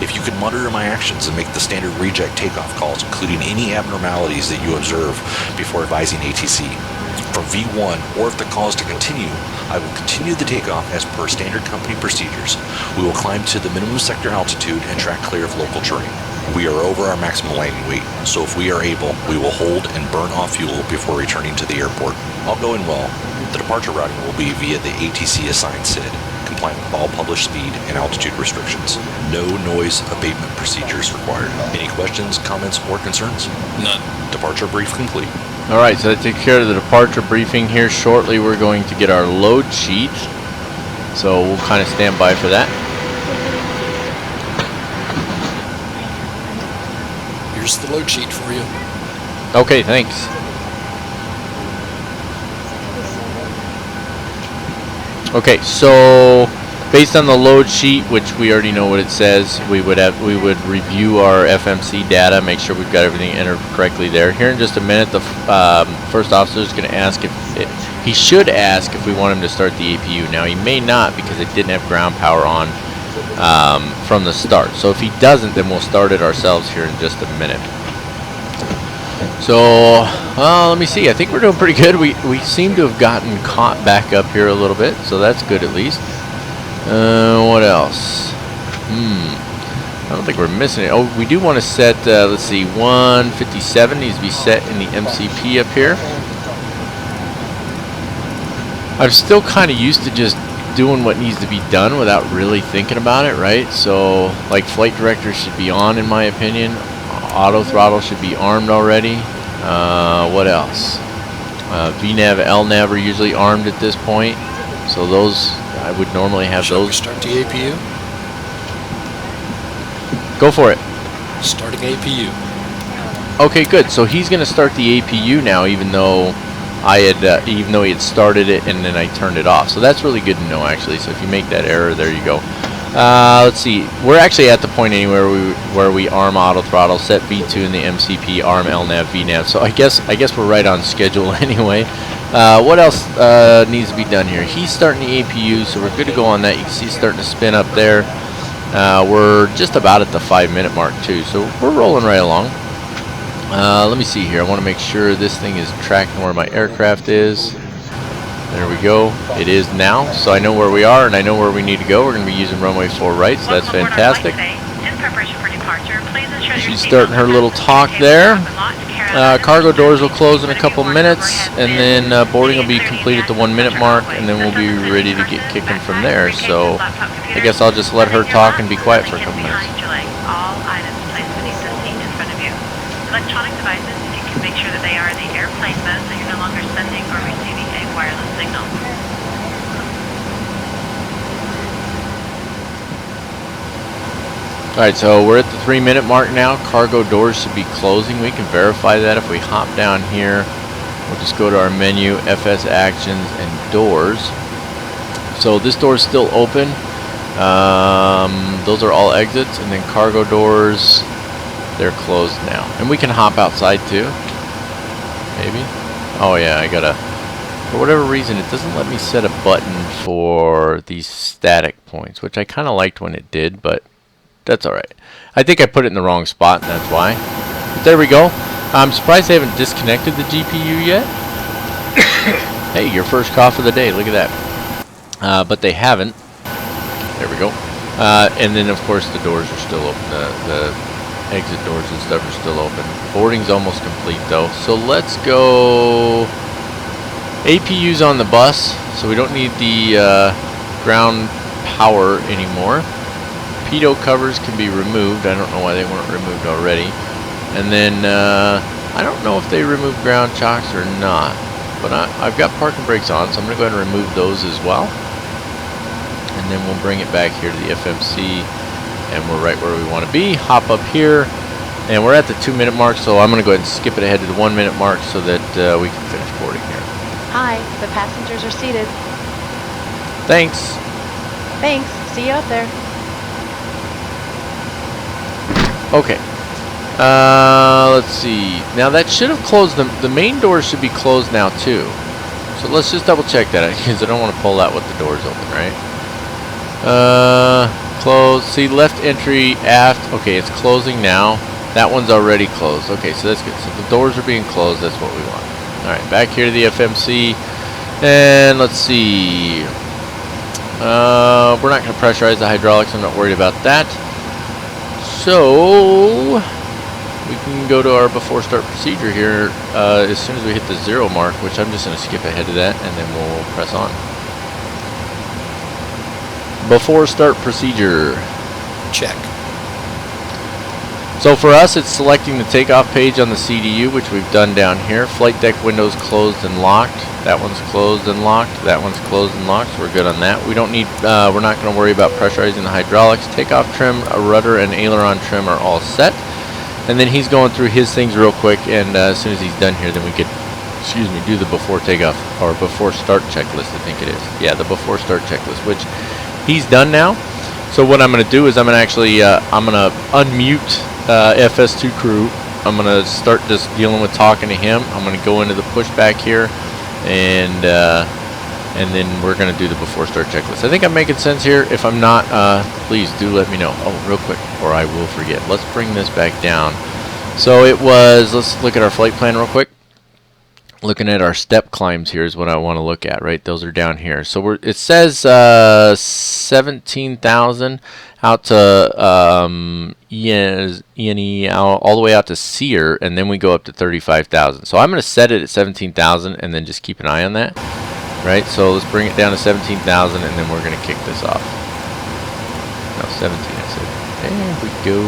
If you can monitor my actions and make the standard reject takeoff calls, including any abnormalities that you observe before advising ATC. From V1, or if the call is to continue, I will continue the takeoff as per standard company procedures. We will climb to the minimum sector altitude and track clear of local terrain. We are over our maximum landing weight, so if we are able, we will hold and burn off fuel before returning to the airport. All going well, the departure routing will be via the ATC assigned SID, compliant with all published speed and altitude restrictions. No noise abatement procedures required. Any questions, comments, or concerns? None. Departure brief complete. All right, so that takes care of the departure briefing here. Shortly, we're going to get our load sheet. So we'll kind of stand by for that. Here's the load sheet for you. Okay, thanks. Okay, so based on the load sheet, which we already know what it says, we would review our FMC data, make sure we've got everything entered correctly there. Here in just a minute, the first officer is going to ask he should ask if we want him to start the APU. Now he may not because it didn't have ground power on from the start. So if he doesn't, then we'll start it ourselves here in just a minute. So, let me see. I think we're doing pretty good. We seem to have gotten caught back up here a little bit, so that's good at least. What else? I don't think we're missing it. Oh, we do want to set, let's see, 157 needs to be set in the MCP up here. I'm still kind of used to just doing what needs to be done without really thinking about it, right? So, like, flight director should be on, in my opinion. Auto throttle should be armed already. What else? VNAV, LNAV are usually armed at this point. So those, I would normally have Shall those. we start the APU? Go for it. Starting APU. Okay, good. So he's going to start the APU now, even though he had started it and then I turned it off. So that's really good to know, actually. So if you make that error, there you go. Let's see. We're actually at the point anywhere where we arm auto throttle, set V2 in the MCP, arm LNAV, VNAV. So I guess we're right on schedule anyway. What else needs to be done here? He's starting the APU, so we're good to go on that. You can see it's starting to spin up there. We're just about at the 5-minute mark too, so we're rolling right along. Let me see here. I want to make sure this thing is tracking where my aircraft is. There we go. It is now, so I know where we are and I know where we need to go. We're going to be using runway 4 right, so that's fantastic. She's starting her little talk there. Cargo doors will close in a couple minutes, and then boarding will be complete at the 1-minute mark, and then we'll be ready to get kicking from there. So I guess I'll just let her talk and be quiet for a couple minutes. All items placed beneath the seat in front of you. Electronic devices, if you can make sure that they are in the airplane mode so you're no longer sending or receiving a wireless signal. Alright, so we're at the 3-minute mark now. Cargo doors should be closing. We can verify that if we hop down here. We'll just go to our menu, FS Actions, and Doors. So this door is still open. Those are all exits, and then cargo doors, they're closed now. And we can hop outside too. Maybe. Oh yeah, I gotta, for whatever reason, it doesn't let me set a button for these static points, which I kind of liked when it did, but that's alright. I think I put it in the wrong spot, and that's why. But there we go. I'm surprised they haven't disconnected the GPU yet. Hey, your first cough of the day. Look at that. But they haven't. There we go. And then, of course, the doors are still open. The exit doors and stuff are still open. Boarding's almost complete, though. So let's go. APU's on the bus, so we don't need the ground power anymore. Pitot covers can be removed. I don't know why they weren't removed already. And then I don't know if they removed ground chocks or not, but I've got parking brakes on, so I'm going to go ahead and remove those as well. And then we'll bring it back here to the FMC, and we're right where we want to be. Hop up here, and we're at the 2-minute mark, so I'm going to go ahead and skip it ahead to the 1-minute mark so that we can finish boarding here. Hi, the passengers are seated. Thanks. Thanks. See you out there. Okay. Let's see. Now that should have closed. The main door should be closed now too. So let's just double check that because I don't want to pull out with the doors open, right? Close. See, left entry, aft. Okay, it's closing now. That one's already closed. Okay, so that's good. So the doors are being closed. That's what we want. All right, back here to the FMC, and let's see. We're not going to pressurize the hydraulics. I'm not worried about that. So we can go to our before start procedure here as soon as we hit the 0 mark, which I'm just going to skip ahead to that, and then we'll press on. Before start procedure. Check. So for us, it's selecting the takeoff page on the CDU, which we've done down here. Flight deck windows closed and locked. That one's closed and locked. That one's closed and locked. So we're good on that. We don't need. We're not going to worry about pressurizing the hydraulics. Takeoff trim, a rudder, and aileron trim are all set. And then he's going through his things real quick. And as soon as he's done here, then we could, do the before takeoff or before start checklist. I think it is. Yeah, the before start checklist, which he's done now. So what I'm going to do is I'm going to actually I'm going to unmute FS2Crew. I'm going to start just dealing with talking to him. I'm going to go into the pushback here, and then we're going to do the before start checklist. I think I'm making sense here. If I'm not, please do let me know. Oh, real quick, or I will forget. Let's bring this back down. So it was, let's look at our flight plan real quick. Looking at our step climbs here is what I want to look at, right? Those are down here. So it says 17,000 out to ENE all the way out to Sear, and then we go up to 35,000. So I'm going to set it at 17,000 and then just keep an eye on that, right? So let's bring it down to 17,000 and then we're going to kick this off. No, 17 I said. There we go.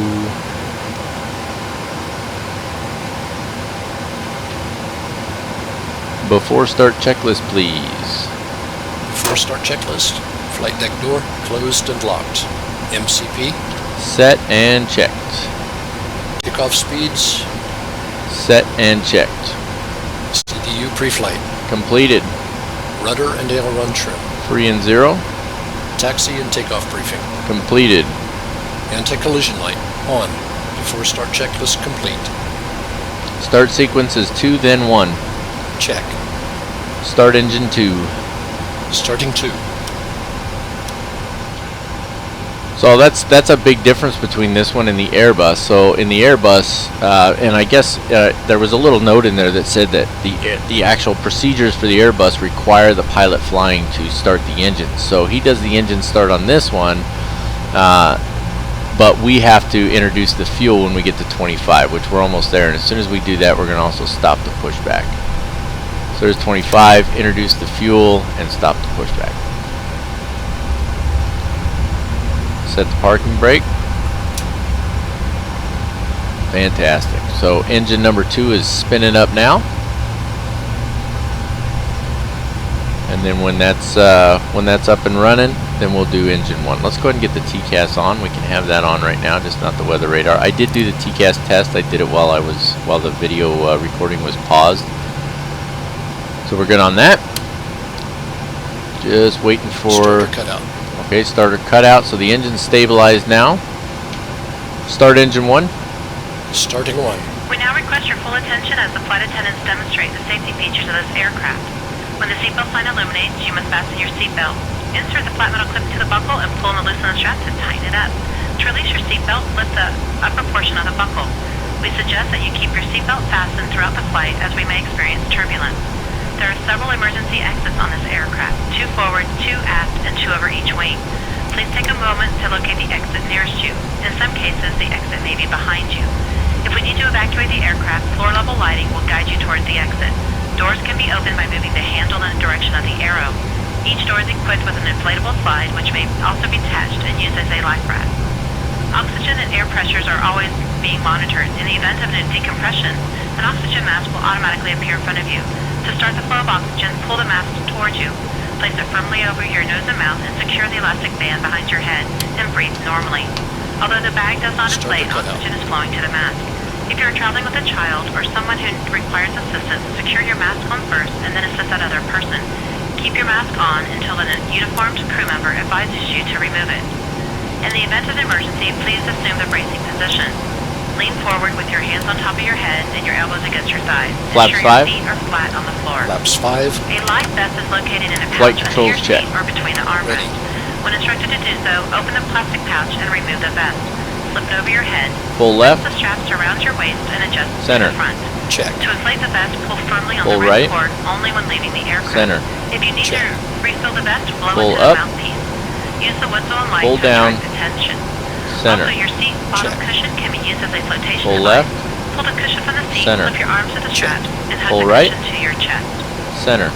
Before start checklist, please. Before start checklist. Flight deck door closed and locked. MCP. Set and checked. Takeoff speeds. Set and checked. CDU pre-flight. Completed. Rudder and aileron trim. 3 and 0. Taxi and takeoff briefing. Completed. Anti-collision light on. Before start checklist complete. Start sequence is 2 then 1. Check. Start engine 2. Starting 2. So that's a big difference between this one and the Airbus. So in the Airbus, and I guess there was a little note in there that said that the actual procedures for the Airbus require the pilot flying to start the engine. So he does the engine start on this one, but we have to introduce the fuel when we get to 25, which we're almost there. And as soon as we do that, we're going to also stop the pushback. So there's 25, introduce the fuel, and stop the pushback. Set the parking brake. Fantastic. So engine number 2 is spinning up now. And then when that's up and running, then we'll do engine 1. Let's go ahead and get the TCAS on. We can have that on right now, just not the weather radar. I did do the TCAS test. I did it while the video recording was paused. So we're good on that. Just waiting for Starter cutout. Okay, starter cutout. So the engine's stabilized now. Start engine 1. Starting 1. We now request your full attention as the flight attendants demonstrate the safety features of this aircraft. When the seatbelt sign illuminates, you must fasten your seatbelt. Insert the flat metal clip into the buckle and pull and loosen the straps and tighten it up. To release your seatbelt, lift the upper portion of the buckle. We suggest that you keep your seatbelt fastened throughout the flight as we may experience turbulence. There are several emergency exits on this aircraft, 2 forward, 2 aft, and 2 over each wing. Please take a moment to locate the exit nearest you. In some cases, the exit may be behind you. If we need to evacuate the aircraft, floor-level lighting will guide you towards the exit. Doors can be opened by moving the handle in the direction of the arrow. Each door is equipped with an inflatable slide, which may also be attached and used as a life raft. Oxygen and air pressures are always being monitored. In the event of a decompression, an oxygen mask will automatically appear in front of you. To start the flow of oxygen, pull the mask towards you. Place it firmly over your nose and mouth and secure the elastic band behind your head and breathe normally. Although the bag does not inflate, oxygen is flowing to the mask. If you are traveling with a child or someone who requires assistance, secure your mask on first and then assist that other person. Keep your mask on until a uniformed crew member advises you to remove it. In the event of an emergency, please assume the bracing position. Lean forward with your hands on top of your head and your elbows against your thighs. Flaps Ensure 5. your feet are flat on the floor. Flaps 5. A life vest is located in a Flight pouch under controls your check. seat or between the armrests. When instructed to do so, open the plastic pouch and remove the vest. Slip it over your head. Full left. Place the straps around your waist and adjust Center. to the front. Check. To inflate the vest, pull firmly on Full the right. cord only when leaving the aircraft. Center. If you need Check. to refill the vest, blow Full into up. the mouthpiece. Use the whistle and light Full to down. attract attention. Center. Also, your seat bottom Check. cushion can be used as a flotation Full device. left. Pull the cushion from the seat, Center. slip your arms to the straps, and hug Full the right. cushion to your chest. Center.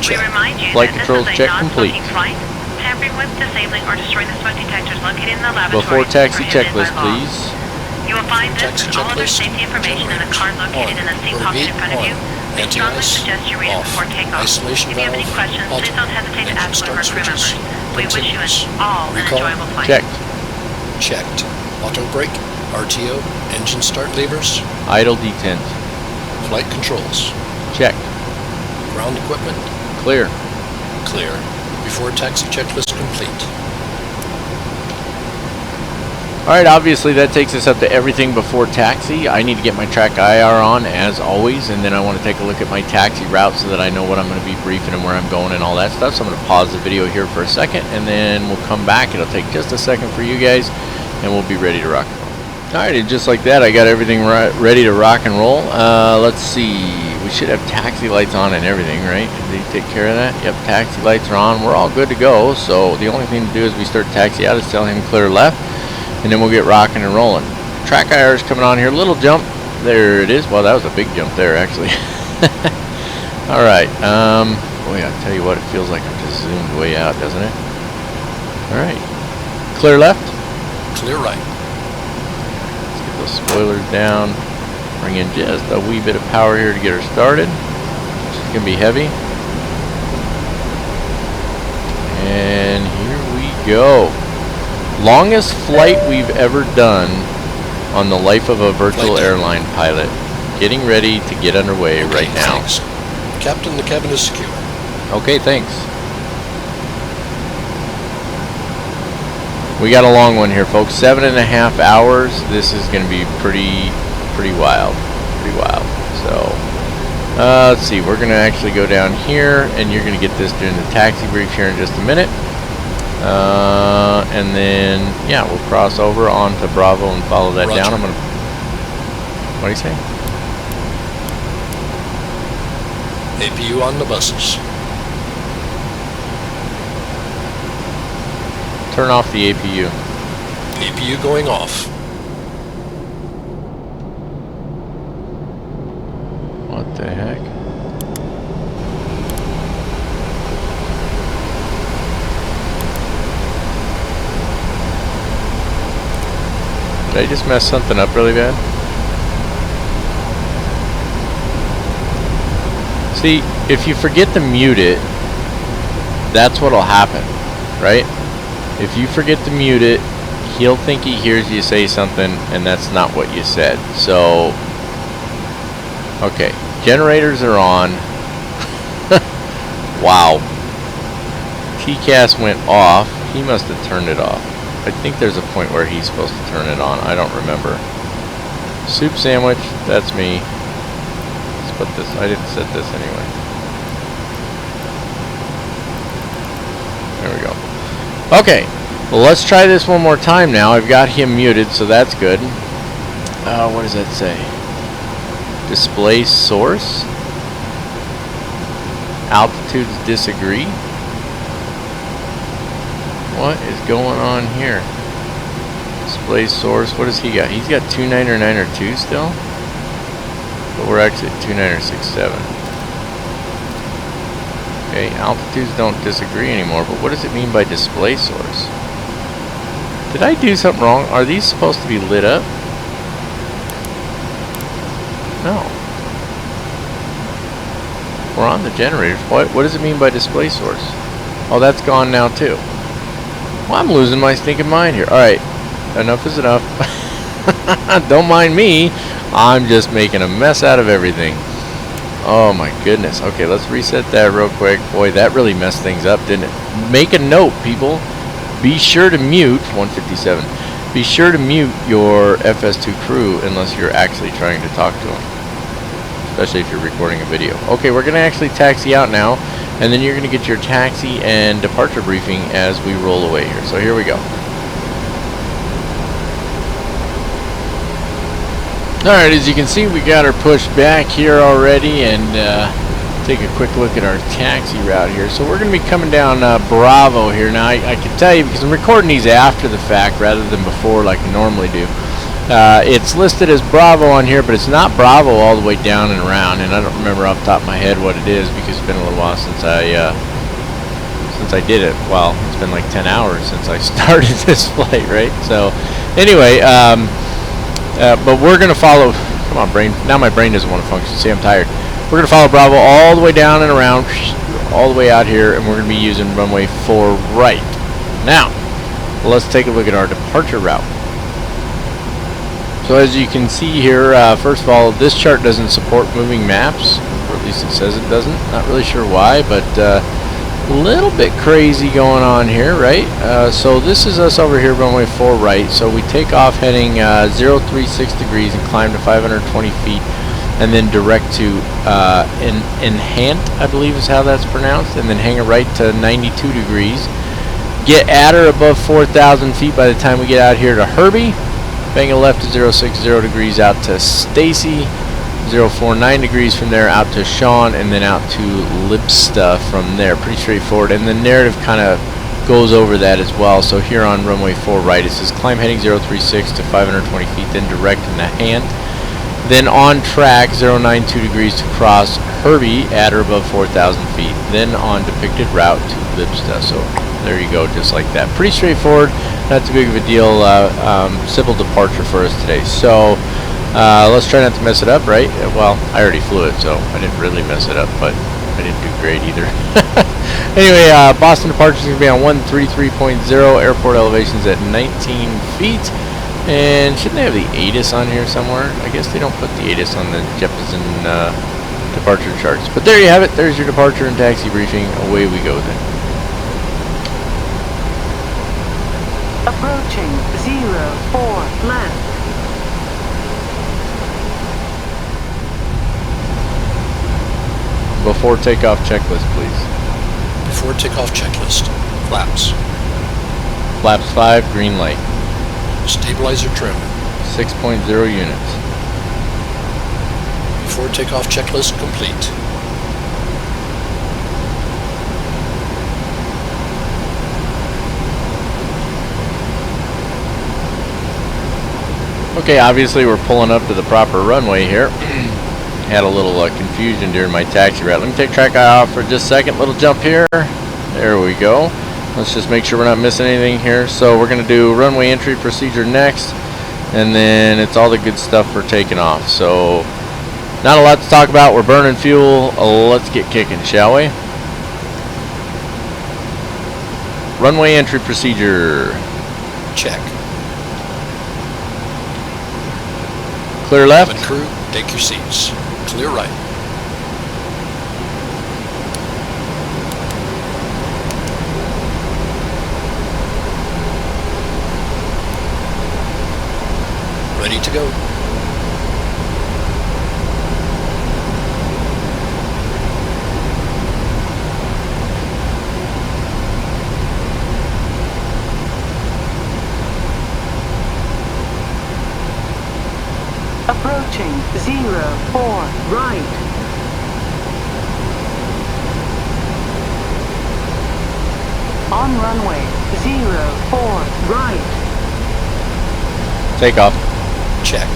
We remind you Flight that controls this is check a complete. non-smoking flight. Tampering with, disabling, or destroying the smoke detectors located in the laboratory Before is taxi prohibited checklist, by law. please. You will find this Taxi and all other checklist. safety information in the card located in the seat Motor pocket gate in front of you. on. We strongly Anti-ice suggest you read it off. before takeoff. Isolation If you have any valve questions, please auto. don't hesitate to Engine ask one of our start crew switches. members. We wish you Continuous. all an Recall. enjoyable flight. Checked. Checked. Auto brake. RTO. Engine start levers. Idle detent. Flight controls. Checked. Ground equipment. Clear. Clear. Before taxi checklist complete. Alright, obviously that takes us up to everything before taxi. I need to get my track IR on as always, and then I want to take a look at my taxi route so that I know what I'm going to be briefing and where I'm going and all that stuff. So I'm going to pause the video here for a second, and then we'll come back. It'll take just a second for you guys, and we'll be ready to rock and roll. Alright, and just like that, I got everything ready to rock and roll. Let's see. We should have taxi lights on and everything, right? Did they take care of that? Yep, taxi lights are on. We're all good to go. So the only thing to do as we start taxi out is tell him clear left, and then we'll get rocking and rolling. Track IR is coming on here. Little jump. There it is. Well, that was a big jump there, actually. Alright. Boy, I tell you what, it feels like I'm just zoomed way out, doesn't it? Alright. Clear left. Clear right. Let's get those spoilers down. Bring in just a wee bit of power here to get her started. She's going to be heavy. And here we go. Longest flight we've ever done on the life of a virtual airline pilot. Getting ready to get underway Okay, right now. thanks. Captain, the cabin is secure. Okay, thanks. We got a long one here, folks. 7.5 hours. This is going to be pretty wild. So, Let's see, we're going to actually go down here, and you're going to get this during the taxi brief here in just a minute. And then, yeah, we'll cross over onto Bravo and follow that Roger. down. I'm going to... What do you say? APU on the buses. Turn off the APU. APU going off. What the heck? Did I just mess something up really bad? See, if you forget to mute it, that's what'll happen, right? If you forget to mute it, he'll think he hears you say something, and that's not what you said. So, okay, generators are on. Wow. TCAS went off. He must have turned it off. I think there's a point where he's supposed to turn it on. I don't remember. Soup sandwich, that's me. Let's put this, I didn't set this anyway. There we go. Okay, well, let's try this one more time now. I've got him muted, so that's good. What does that say? Display source? Altitudes disagree? What is going on here? Display source, what does he got? He's got 2992 still? But we're actually at 2967. Okay, altitudes don't disagree anymore, but what does it mean by display source? Did I do something wrong? Are these supposed to be lit up? No. We're on the generators. What does it mean by display source? Oh, that's gone now too. Well, I'm losing my stinking mind here. Alright, enough is enough. Don't mind me. I'm just making a mess out of everything. Oh my goodness. Okay, let's reset that real quick. Boy, that really messed things up, didn't it? Make a note, people. Be sure to mute 157. Be sure to mute your FS2Crew unless you're actually trying to talk to them, especially if you're recording a video. Okay, we're going to actually taxi out now, and then you're going to get your taxi and departure briefing as we roll away here. So here we go. Alright, as you can see, we got our pushback here already, and take a quick look at our taxi route here. So we're going to be coming down Bravo here. Now, I can tell you, because I'm recording these after the fact rather than before like I normally do. It's listed as Bravo on here, but it's not Bravo all the way down and around, and I don't remember off the top of my head what it is because it's been a little while since I did it. Well, it's been like 10 hours since I started this flight, right? So, anyway, but we're going to follow... Come on, brain. Now my brain doesn't want to function. See, I'm tired. We're going to follow Bravo all the way down and around, all the way out here, and we're going to be using runway 4 right. Now, let's take a look at our departure route. So as you can see here, first of all, this chart doesn't support moving maps, or at least it says it doesn't. Not really sure why, but a little bit crazy going on here, right? So this is us over here, runway 4 right. So we take off heading 036 degrees and climb to 520 feet, and then direct to Enhant, I believe is how that's pronounced, and then hang a right to 92 degrees. Get at or above 4,000 feet by the time we get out here to Herbie. Bang a left to 060 degrees out to Stacy, 049 degrees from there out to Sean, and then out to Lipsta from there. Pretty straightforward, and the narrative kind of goes over that as well. So here on runway 4 right, it says climb heading 036 to 520 feet, then direct in the Hand. Then on track 092 degrees to cross Herbie at or above 4,000 feet. Then on depicted route to Lipsta. So there you go, just like that. Pretty straightforward, not too big of a deal. Simple departure for us today. So let's try not to mess it up, right? Well, I already flew it, so I didn't really mess it up, but I didn't do great either. Anyway, Boston departure is going to be on 133.0. Airport elevations at 19 feet. And shouldn't they have the ATIS on here somewhere? I guess they don't put the ATIS on the Jeppesen departure charts. But there you have it. There's your departure and taxi briefing. Away we go then. Approaching 04 left. before takeoff checklist, please. Before takeoff checklist. Flaps. Flaps 5, green light. Stabilizer trim. 6.0 units. Before takeoff checklist complete. Okay, obviously we're pulling up to the proper runway here. Had a little confusion during my taxi route. Let me take track eye off for just a second. Little jump here. There we go. Let's just make sure we're not missing anything here. So we're going to do runway entry procedure next. And then it's all the good stuff for taking off. So not a lot to talk about. We're burning fuel. Let's get kicking, shall we? Runway entry procedure. Check. Clear left. Cabin crew, take your seats. Clear right. Ready to go. Approaching 04 right. On runway 04 right. Takeoff. Check.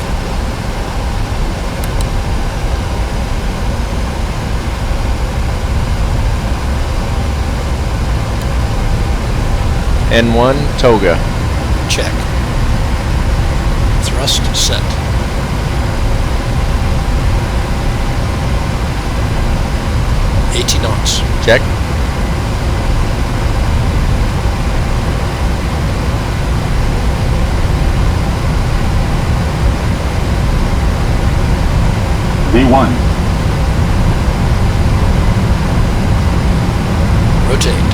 N1 toga. Check. Thrust set. knots. Check. V1. Rotate.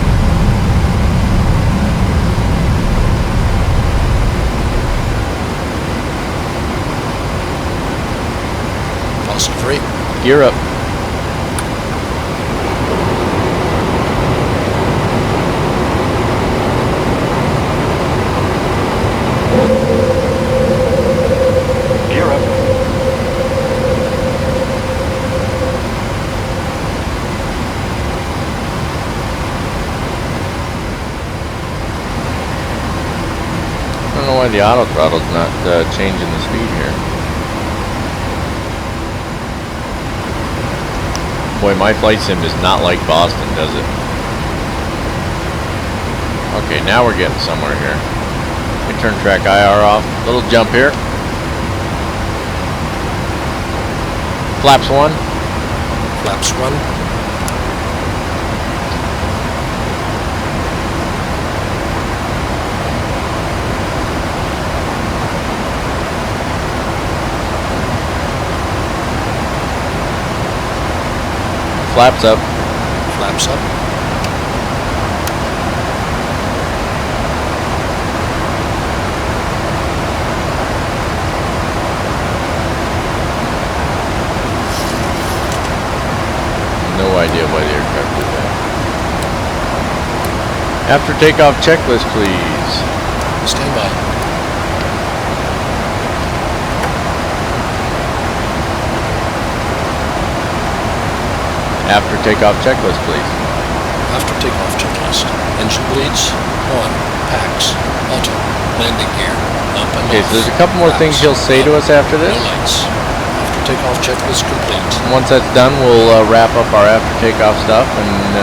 Positive rate. Gear up. Gear up. I don't know why the auto throttle's not changing the speed here. Boy, my flight sim is not like Boston, does it? Okay, now we're getting somewhere here. Let me turn track IR off. Little jump here. Flaps 1. Flaps 1. Flaps up. Flaps up. No idea why the aircraft did that. After takeoff checklist, please. Stand by. After takeoff checklist, please. After takeoff checklist. Engine bleeds. On. Packs. Auto. Landing gear. Up and Okay, off. so there's a couple more things he'll say to us after this. No lights. After takeoff checklist complete. Once that's done, we'll wrap up our after takeoff stuff and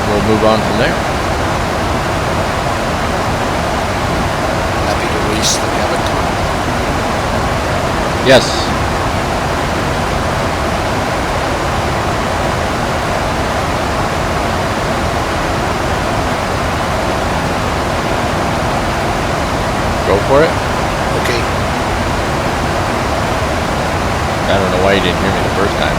we'll move on from there. Happy to release the cabin crew. Yes. Go for it. Okay. I don't know why you didn't hear me the first time.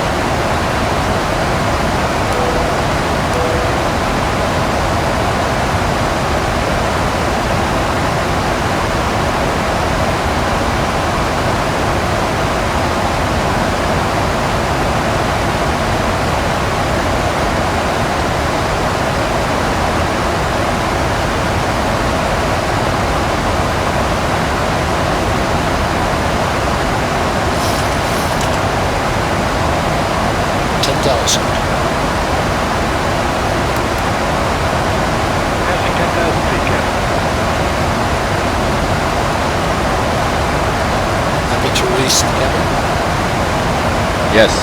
Yes.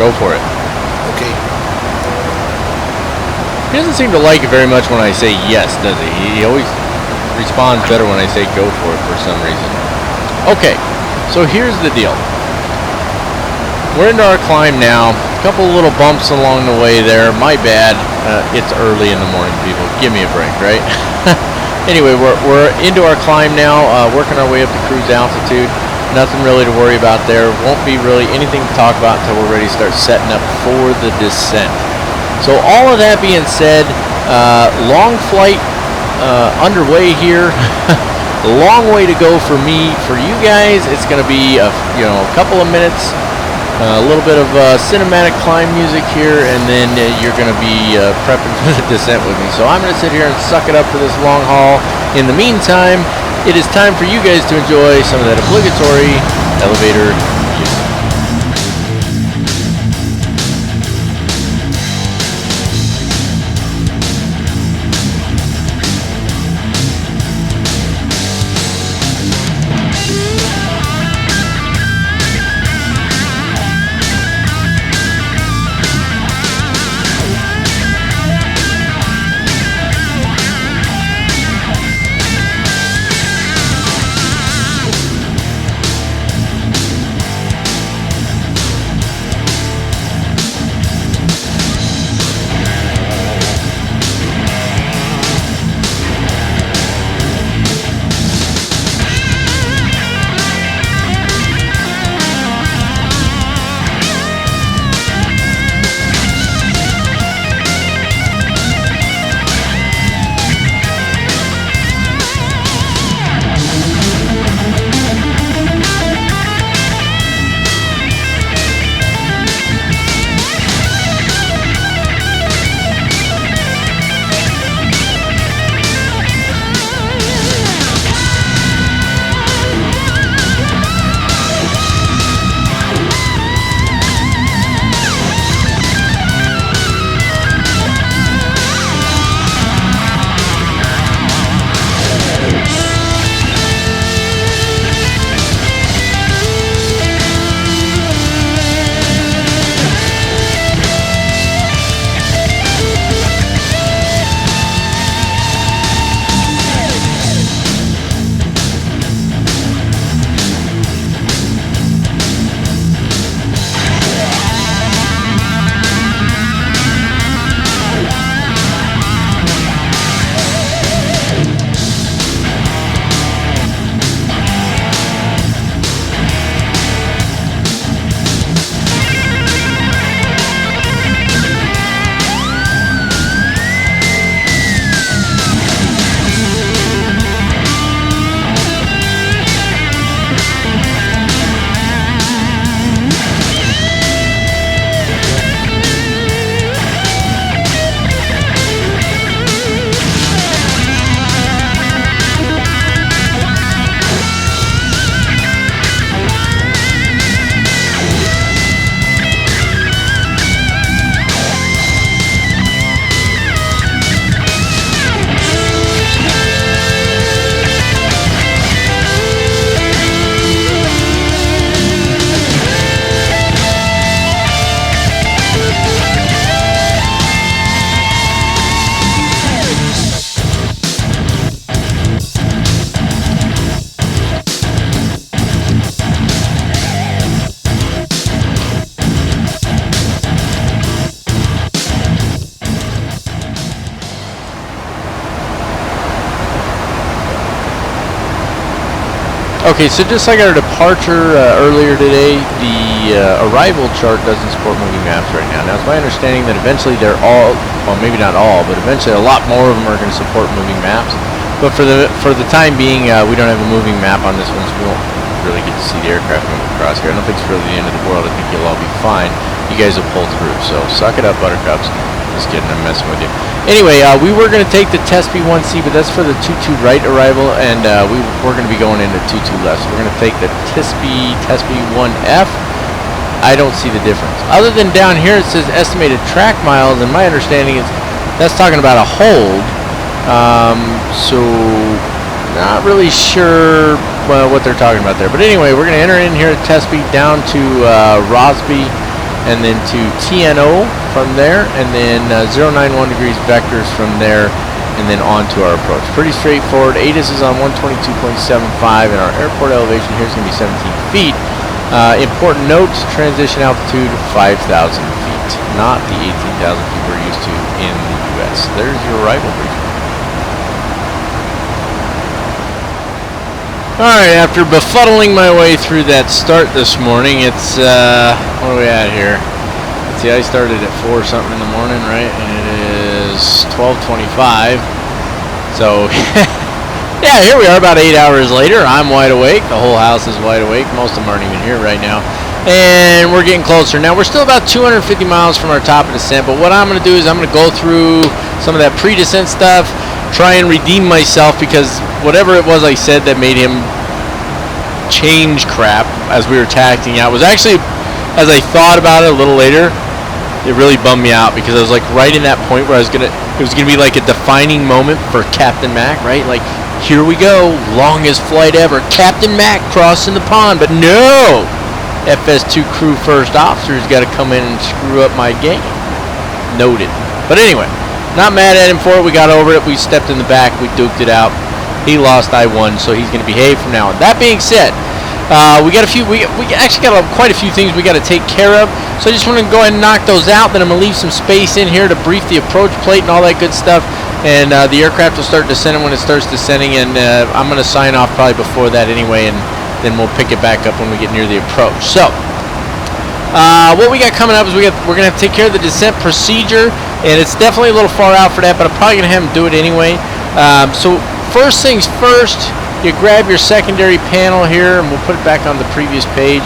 Go for it. Okay. He doesn't seem to like it very much when I say yes, does he? He always responds better when I say go for it for some reason. Okay, so here's the deal. We're into our climb now. A couple little bumps along the way there. My bad. It's early in the morning, people. Give me a break, right? Anyway, we're into our climb now, working our way up to cruise altitude. Nothing really to worry about there. Won't be really anything to talk about until we're ready to start setting up for the descent. So all of that being said, long flight underway here. A long way to go for me. For you guys, it's going to be a couple of minutes. A little bit of cinematic climb music here, and then you're going to be prepping for the descent with me. So I'm going to sit here and suck it up for this long haul. In the meantime, it is time for you guys to enjoy some of that obligatory elevator music. Okay, so just like our departure earlier today, the arrival chart doesn't support moving maps right now. Now, it's my understanding that eventually they're all, well, maybe not all, but eventually a lot more of them are going to support moving maps. But for the time being, we don't have a moving map on this one, so we won't really get to see the aircraft move across here. I don't think it's really the end of the world. I think you'll all be fine. You guys will pull through, so suck it up, buttercups. Just kidding, I'm messing with you. Anyway, we were going to take the Test B1C, but that's for the 22 right arrival, and we're going to be going into 22 left. So we're going to take the Test B1F. I don't see the difference. Other than down here it says estimated track miles, and my understanding is that's talking about a hold. So not really sure what they're talking about there. But anyway, we're going to enter in here at test speed down to Rosby, and then to TNO from there, and then 091 degrees vectors from there, and then on to our approach. Pretty straightforward. ATIS is on 122.75, and our airport elevation here is going to be 17 feet. Important note, transition altitude 5,000 feet, not the 18,000 feet we're used to in the U.S. There's your arrival briefing. Alright, after befuddling my way through that start this morning, it's, what are we at here? Let's see, I started at 4 something in the morning, right? And it is 12:25. So, yeah, here we are about 8 hours later. I'm wide awake. The whole house is wide awake. Most of them aren't even here right now. And we're getting closer. Now, we're still about 250 miles from our top of descent, but what I'm going to do is I'm going to go through some of that pre-descent stuff, try and redeem myself, because whatever it was I said that made him change crap as we were tacting out was actually, as I thought about it a little later, it really bummed me out, because I was like right in that point where it was gonna be like a defining moment for Captain Mac, right? Like, here we go, longest flight ever, Captain Mac crossing the pond, but no! FS2Crew first officer's got to come in and screw up my game. Noted. But anyway, not mad at him for it. We got over it. We stepped in the back. We duked it out. He lost, I won, so he's going to behave from now on. That being said, we got a few. We actually got quite a few things we got to take care of. So I just want to go ahead and knock those out. Then I'm going to leave some space in here to brief the approach plate and all that good stuff. And the aircraft will start descending when it starts descending. And I'm going to sign off probably before that anyway. And then we'll pick it back up when we get near the approach. So, what we got coming up is we're going to have to take care of the descent procedure, and it's definitely a little far out for that, but I'm probably going to have them do it anyway. So, first things first, you grab your secondary panel here, and we'll put it back on the previous page,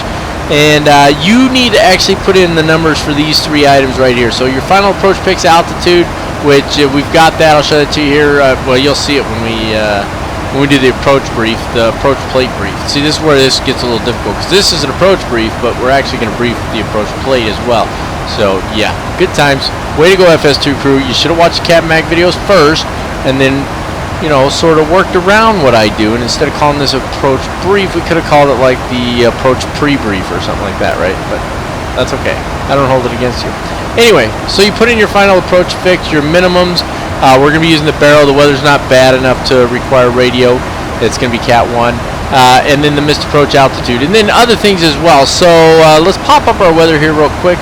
and you need to actually put in the numbers for these 3 items right here. So, your final approach picks altitude, which we've got that. I'll show that to you here. Well, you'll see it when we do the approach brief, the approach plate brief. See, this is where this gets a little difficult, because this is an approach brief, but we're actually going to brief the approach plate as well. So, yeah, good times. Way to go, FS2Crew. You should have watched the Captain Mac videos first, and then, you know, sort of worked around what I do, and instead of calling this approach brief, we could have called it like the approach pre-brief or something like that, right? But that's okay. I don't hold it against you. Anyway, so you put in your final approach fix, your minimums. We're going to be using the barrel. The weather's not bad enough to require radio. It's going to be Cat 1. And then the missed approach altitude. And then other things as well. So let's pop up our weather here real quick.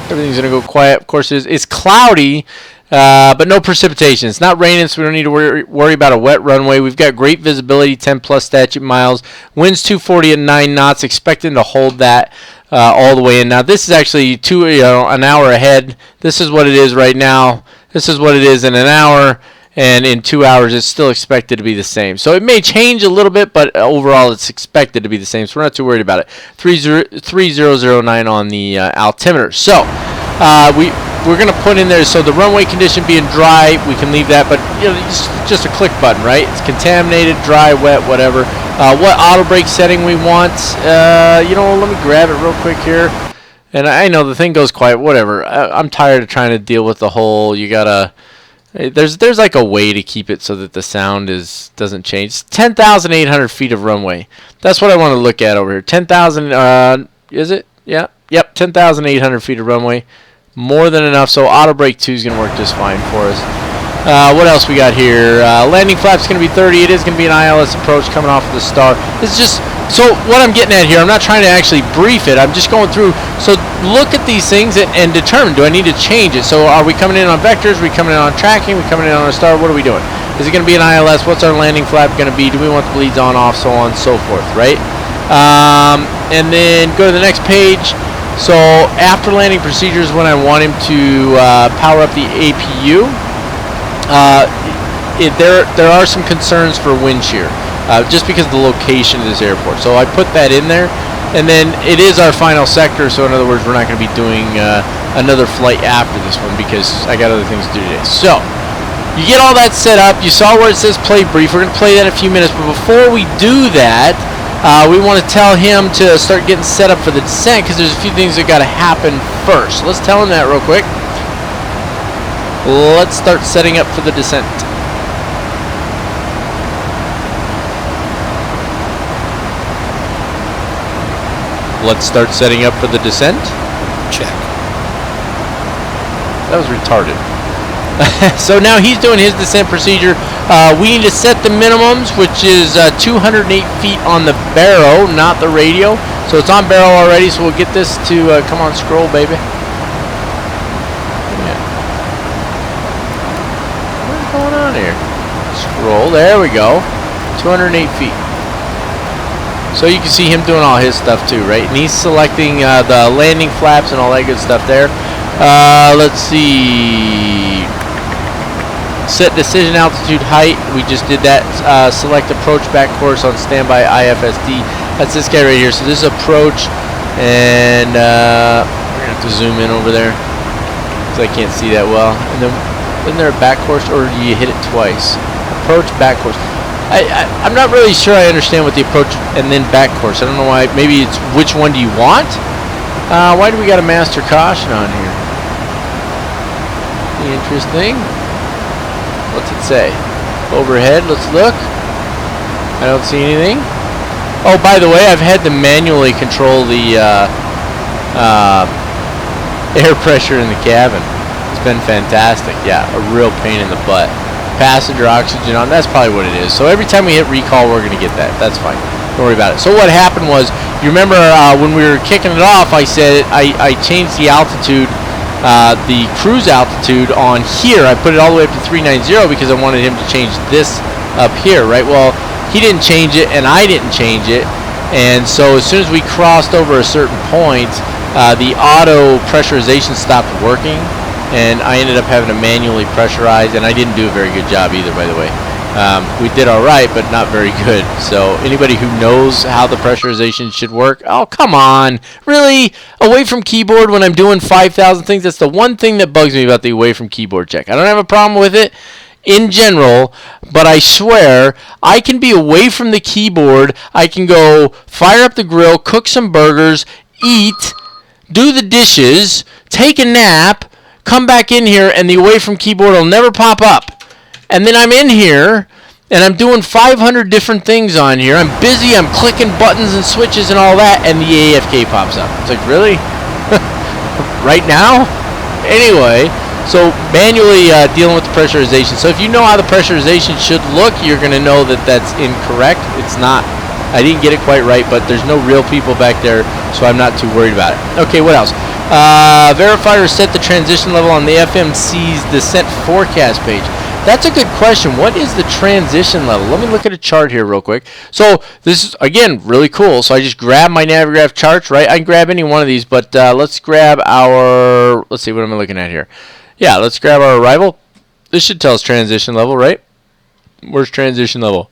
Everything's going to go quiet. Of course, it's cloudy, but no precipitation. It's not raining, so we don't need to worry about a wet runway. We've got great visibility, 10-plus statute miles. Winds 240 at 9 knots. Expecting to hold that all the way in. Now, this is actually an hour ahead. This is what it is right now. This is what it is in an hour, and in 2 hours it's still expected to be the same. So it may change a little bit, but overall it's expected to be the same, so we're not too worried about it. 3009 on the altimeter. So we're going to put in there, so the runway condition being dry, we can leave that, but you know, just a click button, right? It's contaminated, dry, wet, whatever. What auto brake setting we want, you know, let me grab it real quick here. And I know the thing goes quiet, whatever. I'm tired of trying to deal with the whole, you gotta, there's like a way to keep it so that the sound doesn't change. 10,800 feet of runway. That's what I want to look at over here. 10,000, is it? Yeah. Yep, 10,800 feet of runway. More than enough, so auto brake 2 is going to work just fine for us. What else we got here? Landing flap's going to be 30. It is going to be an ILS approach coming off of the star. This is just, so what I'm getting at here, I'm not trying to actually brief it. I'm just going through. So look at these things and determine, do I need to change it? So are we coming in on vectors? Are we coming in on tracking? Are we coming in on a star? What are we doing? Is it going to be an ILS? What's our landing flap going to be? Do we want the bleeds on, off, so on and so forth, right? And then go to the next page. So after landing procedures, when I want him to power up the APU, there are some concerns for wind shear, just because of the location of this airport. So I put that in there, and then it is our final sector. So in other words, we're not going to be doing another flight after this one because I got other things to do today. So you get all that set up. You saw where it says play brief. We're going to play that in a few minutes. But before we do that, we want to tell him to start getting set up for the descent, because there's a few things that got to happen first. Let's tell him that real quick. Let's start setting up for the descent. Let's start setting up for the descent. Check. That was retarded. So now he's doing his descent procedure. We need to set the minimums, which is 208 feet on the baro, not the radio. So it's on baro already, so we'll get this to, come on, scroll, baby. Yeah. What's going on here? Scroll, there we go. 208 feet. So you can see him doing all his stuff too, right? And he's selecting the landing flaps and all that good stuff there. Let's see. Set decision altitude height. We just did that. Select approach back course on standby IFSD. That's this guy right here. So this is approach, and we're gonna have to zoom in over there because I can't see that well. And then isn't there a back course, or do you hit it twice? Approach back course. I'm not really sure I understand what the approach and then back course. I don't know why. Maybe it's which one do you want? Why do we got a master caution on here? Interesting. What's it say? Overhead. Let's look. I don't see anything. Oh, by the way, I've had to manually control the air pressure in the cabin. It's been fantastic. Yeah, a real pain in the butt. Passenger oxygen on, that's probably what it is. So every time we hit recall, we're going to get that. That's fine. Don't worry about it. So what happened was, you remember when we were kicking it off, I said I changed the altitude, the cruise altitude on here. I put it all the way up to 390 because I wanted him to change this up here, right? Well, he didn't change it, and I didn't change it. And so as soon as we crossed over a certain point, the auto pressurization stopped working. And I ended up having to manually pressurize, and I didn't do a very good job either, by the way. We did all right, but not very good. So anybody who knows how the pressurization should work, oh, come on. Really? Away from keyboard when I'm doing 5,000 things? That's the one thing that bugs me about the away from keyboard check. I don't have a problem with it in general, but I swear I can be away from the keyboard. I can go fire up the grill, cook some burgers, eat, do the dishes, take a nap, come back in here, and the away from keyboard will never pop up. And then I'm in here, and I'm doing 500 different things on here. I'm busy, I'm clicking buttons and switches and all that, and the AFK pops up. It's like, really? Right now? Anyway, so manually dealing with the pressurization. So if you know how the pressurization should look, you're going to know that that's incorrect. It's not. I didn't get it quite right, but there's no real people back there, so I'm not too worried about it. Okay, what else? Verify or set the transition level on the FMC's descent forecast page. That's a good question. What is the transition level? Let me look at a chart here real quick. So this is, again, really cool. So I just grab my Navigraph charts, right? I can grab any one of these, but let's grab our, let's see, what am I looking at here? Yeah, let's grab our arrival. This should tell us transition level, right? Where's transition level?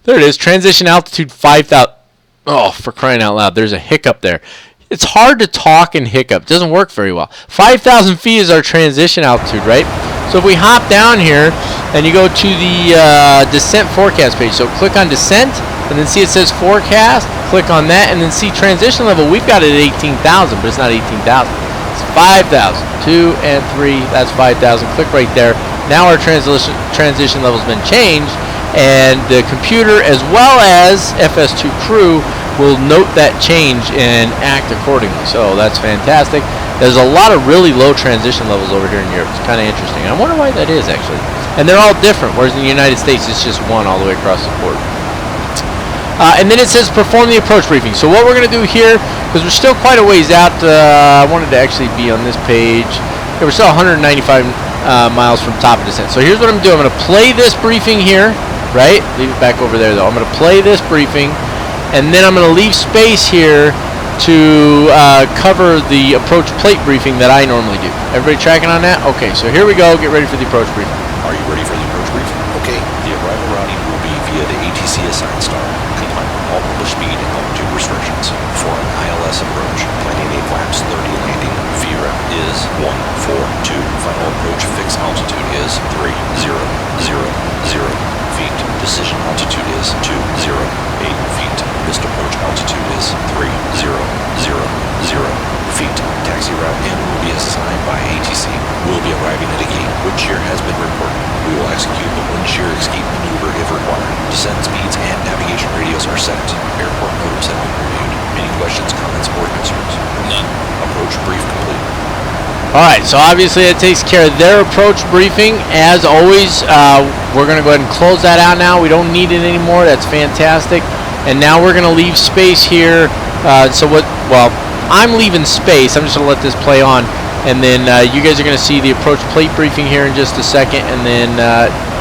There it is. Transition altitude 5,000. Oh, for crying out loud. There's a hiccup there. It's hard to talk and hiccup. It doesn't work very well. 5,000 feet is our transition altitude, right? So if we hop down here and you go to the descent forecast page, so click on descent and then see it says forecast. Click on that and then see transition level. We've got it at 18,000, but it's not 18,000. It's 5,000. 2 and 3. That's 5,000. Click right there. Now our transition level has been changed, and the computer as well as FS2Crew will note that change and act accordingly. So that's fantastic. There's a lot of really low transition levels over here in Europe. It's kind of interesting. I wonder why that is, actually. And they're all different, whereas in the United States it's just one all the way across the board. And then it says perform the approach briefing. So what we're going to do here, because we're still quite a ways out, I wanted to actually be on this page. Yeah, we're still 195 miles from top of descent. So here's what I'm doing. I'm going to play this briefing here, right? Leave it back over there, though. I'm going to play this briefing, and then I'm going to leave space here to cover the approach plate briefing that I normally do. Everybody tracking on that? Okay, so here we go. Get ready for the approach briefing. Are you ready for the approach briefing? Okay. The arrival routing will be via the ATC assigned star, complying with all published speed and altitude restrictions. For an ILS approach, planning a flaps 30 landing, VREP is 142. Final approach fixed altitude is 3000 feet. Decision altitude is 208 feet. Missed approach altitude is 3000 feet. Taxi route in will be assigned by ATC. We'll be arriving at a gate. Wind shear has been reported. We will execute the wind shear escape maneuver if required. Descent speeds and navigation radios are set. Airport motives have been reviewed. Any questions, comments, or concerns? None. Approach brief complete. Alright, so obviously it takes care of their approach briefing. As always, we're going to go ahead and close that out now. We don't need it anymore. That's fantastic. And now we're going to leave space here. Well, I'm leaving space. I'm just going to let this play on. And then you guys are going to see the approach plate briefing here in just a second. And then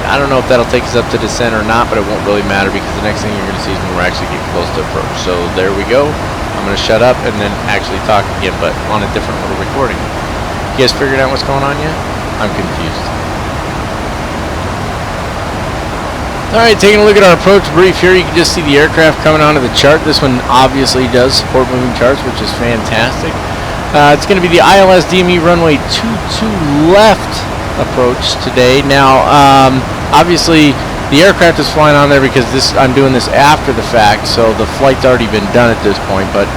I don't know if that'll take us up to descent or not, but it won't really matter because the next thing you're going to see is when we're actually getting close to approach. So there we go. I'm going to shut up and then actually talk again, but on a different little recording. You guys figured out what's going on yet? I'm confused. Alright, taking a look at our approach brief here, you can just see the aircraft coming onto the chart. This one obviously does support moving charts, which is fantastic. It's going to be the ILS DME runway 22 left approach today. Now, obviously, the aircraft is flying on there because I'm doing this after the fact, so the flight's already been done at this point. But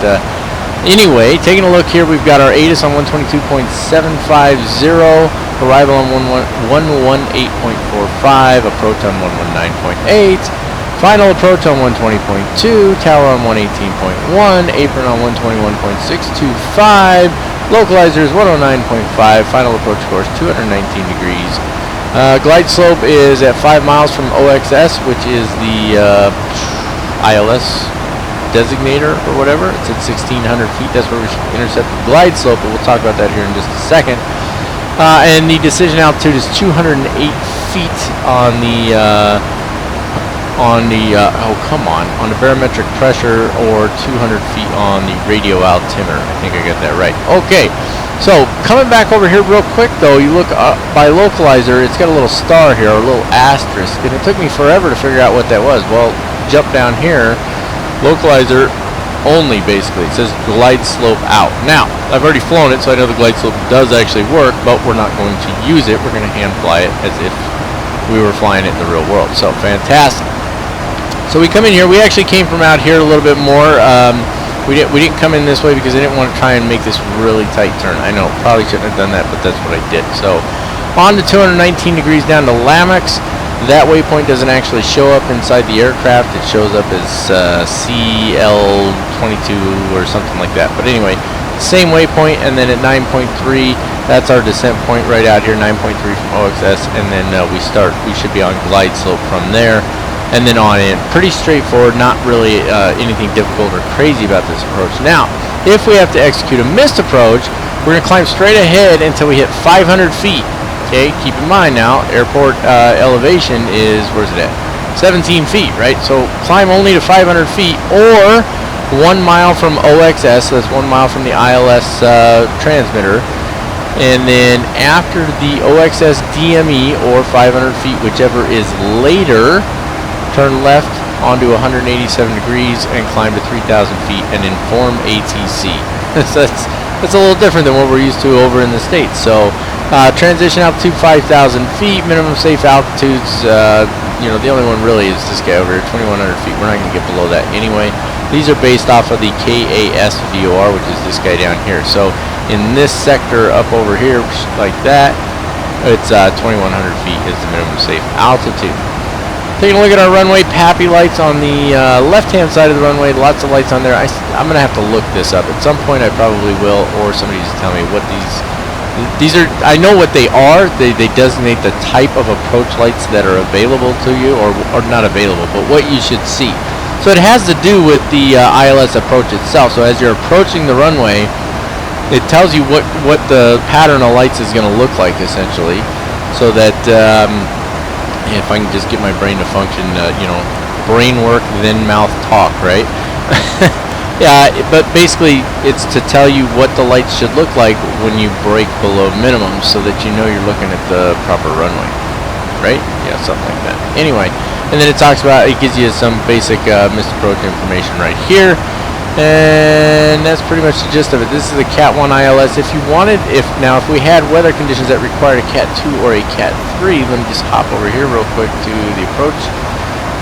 anyway, taking a look here, we've got our ATOS on 122.750. Arrival on 118.45, approach on 119.8, final approach on 120.2, tower on 118.1, apron on 121.625, localizers 109.5, final approach course 219 degrees. Glide slope is at 5 miles from OXS, which is the ILS designator or whatever. It's at 1,600 feet. That's where we should intercept the glide slope, but we'll talk about that here in just a second. And the decision altitude is 208 feet on the on the barometric pressure, or 200 feet on the radio altimeter. I think I got that right. Okay, so coming back over here real quick though, you look by localizer, it's got a little star here, a little asterisk, and it took me forever to figure out what that was. Well, jump down here, localizer only, basically. It says glide slope out. Now, I've already flown it, so I know the glide slope does actually work, but we're not going to use it. We're going to hand fly it as if we were flying it in the real world. So, fantastic. So we come in here. We actually came from out here a little bit more. We didn't come in this way because I didn't want to try and make this really tight turn. I know, probably shouldn't have done that, but that's what I did. So, on to 219 degrees down to Lamex. That waypoint doesn't actually show up inside the aircraft. It shows up as CL22 or something like that. But anyway, same waypoint, and then at 9.3, that's our descent point right out here, 9.3 from OXS, and then we should be on glide slope from there, and then on in. Pretty straightforward, not really anything difficult or crazy about this approach. Now, if we have to execute a missed approach, we're going to climb straight ahead until we hit 500 feet. Okay, keep in mind now, airport elevation is, where's it at? 17 feet, right? So climb only to 500 feet, or 1 mile from OXS, so that's 1 mile from the ILS transmitter. And then after the OXS DME, or 500 feet, whichever is later, turn left onto 187 degrees and climb to 3,000 feet and inform ATC. So that's a little different than what we're used to over in the States. So transition altitude 5,000 feet, minimum safe altitudes, you know, the only one really is this guy over here, 2,100 feet. We're not going to get below that anyway. These are based off of the KAS VOR, which is this guy down here. So in this sector up over here, like that, it's 2,100 feet is the minimum safe altitude. Taking a look at our runway, PAPI lights on the left-hand side of the runway, lots of lights on there. I'm going to have to look this up. At some point I probably will, or somebody just tell me what these are. I know what they are. They designate the type of approach lights that are available to you, or not available, but what you should see. So it has to do with the ILS approach itself. So as you're approaching the runway, it tells you what the pattern of lights is going to look like, essentially, so that if I can just get my brain to function, you know, brain work, then mouth talk, right? Yeah, but basically it's to tell you what the lights should look like when you break below minimum, so that you know you're looking at the proper runway, right? Yeah, something like that. Anyway, and then it talks about, it gives you some basic missed approach information right here, and that's pretty much the gist of it. This is a Cat 1 ILS. If you wanted, if we had weather conditions that required a Cat 2 or a Cat 3, let me just hop over here real quick to the approach.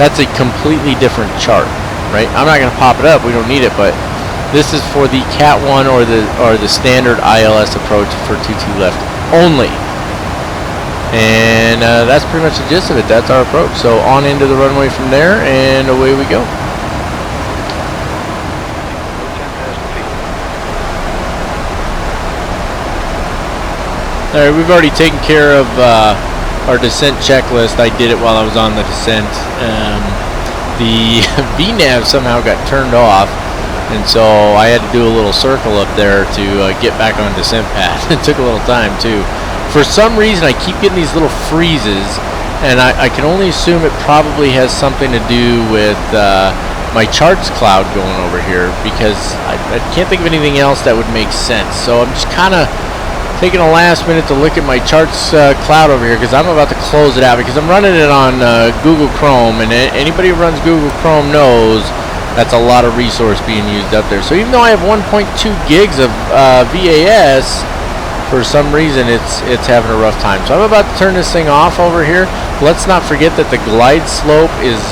That's a completely different chart, right? I'm not going to pop it up, we don't need it, but this is for the Cat 1 or the standard ILS approach for 22 left only. And that's pretty much the gist of it. That's our approach. So on into the runway from there, and away we go. Alright, we've already taken care of our descent checklist. I did it while I was on the descent. The VNAV somehow got turned off, and so I had to do a little circle up there to get back on descent path. It took a little time too. For some reason I keep getting these little freezes, and I can only assume it probably has something to do with my charts cloud going over here, because I can't think of anything else that would make sense. So I'm just kind of taking a last minute to look at my charts cloud over here, because I'm about to close it out, because I'm running it on Google Chrome, and anybody who runs Google Chrome knows that's a lot of resource being used up there. So even though I have 1.2 gigs of VAS, for some reason it's having a rough time. So I'm about to turn this thing off over here. Let's not forget that the glide slope is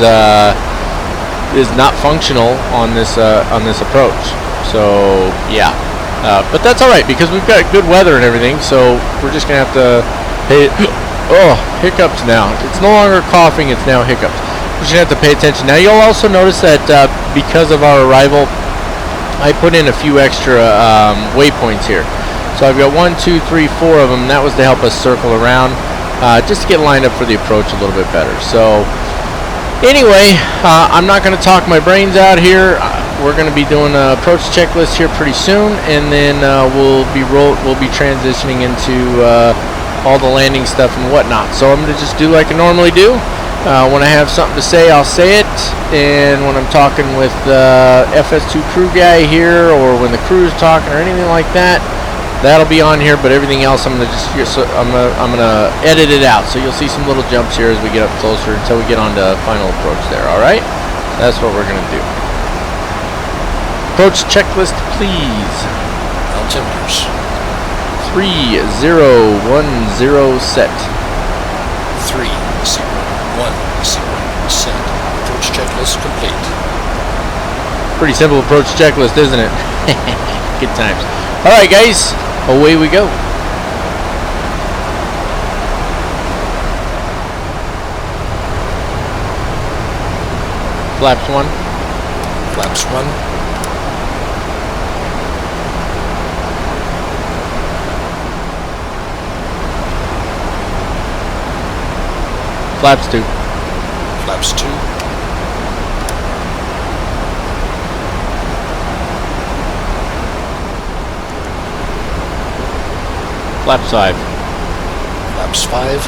not functional on this approach. So yeah, but that's all right, because we've got good weather and everything. So we're just gonna have to pay. Oh, hiccups now. It's no longer coughing. It's now hiccups. We're just gonna have to pay attention. Now you'll also notice that because of our arrival, I put in a few extra waypoints here. So I've got 1, 2, 3, 4 of them. That was to help us circle around, just to get lined up for the approach a little bit better. So anyway, I'm not going to talk my brains out here. We're going to be doing an approach checklist here pretty soon, and then we'll be transitioning into all the landing stuff and whatnot. So I'm going to just do like I normally do. When I have something to say, I'll say it, and when I'm talking with the FS2Crew guy here, or when the crew's talking or anything like that, that'll be on here. But everything else, I'm gonna edit it out, so you'll see some little jumps here as we get up closer until we get on to final approach there. All right, that's what we're gonna do. Approach checklist, please. Altimeters. 3010 set. 3010 set. Approach checklist complete. Pretty simple approach checklist, isn't it? Good times. All right, guys, away we go. Flaps 1. Flaps 1. Flaps 2. Flaps 2. Flaps 5. Flaps 5.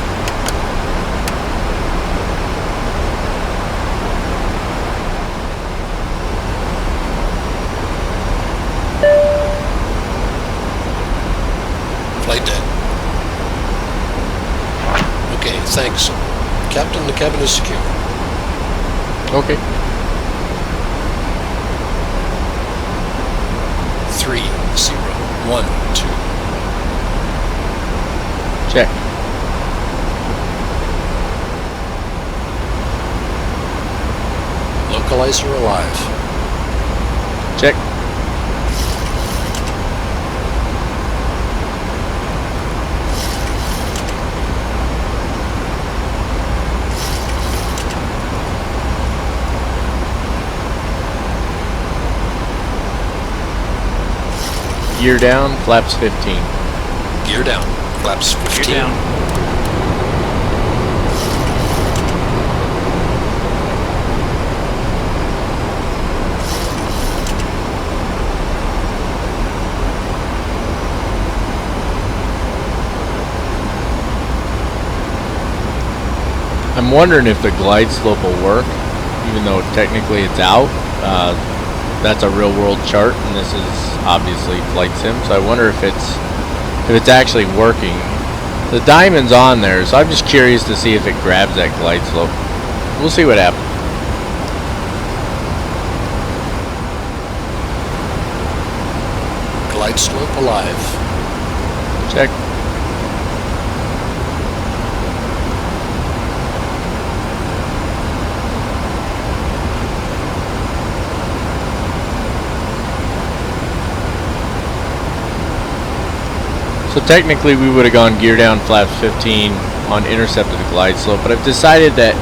Flight deck. Okay, thanks. Captain, the cabin is secure. Okay. 3012. Check. Localizer alive. Check. Gear down, flaps 15. Gear down. Flaps 15. Gear down. I'm wondering if the glide slope will work, even though technically it's out. That's a real world chart, and this is obviously flight sim, so I wonder if it's actually working. The diamond's on there, so I'm just curious to see if it grabs that glide slope. We'll see what happens. Glide slope alive. Check. So technically we would have gone gear down flaps 15 on intercepted glide slope, but I've decided that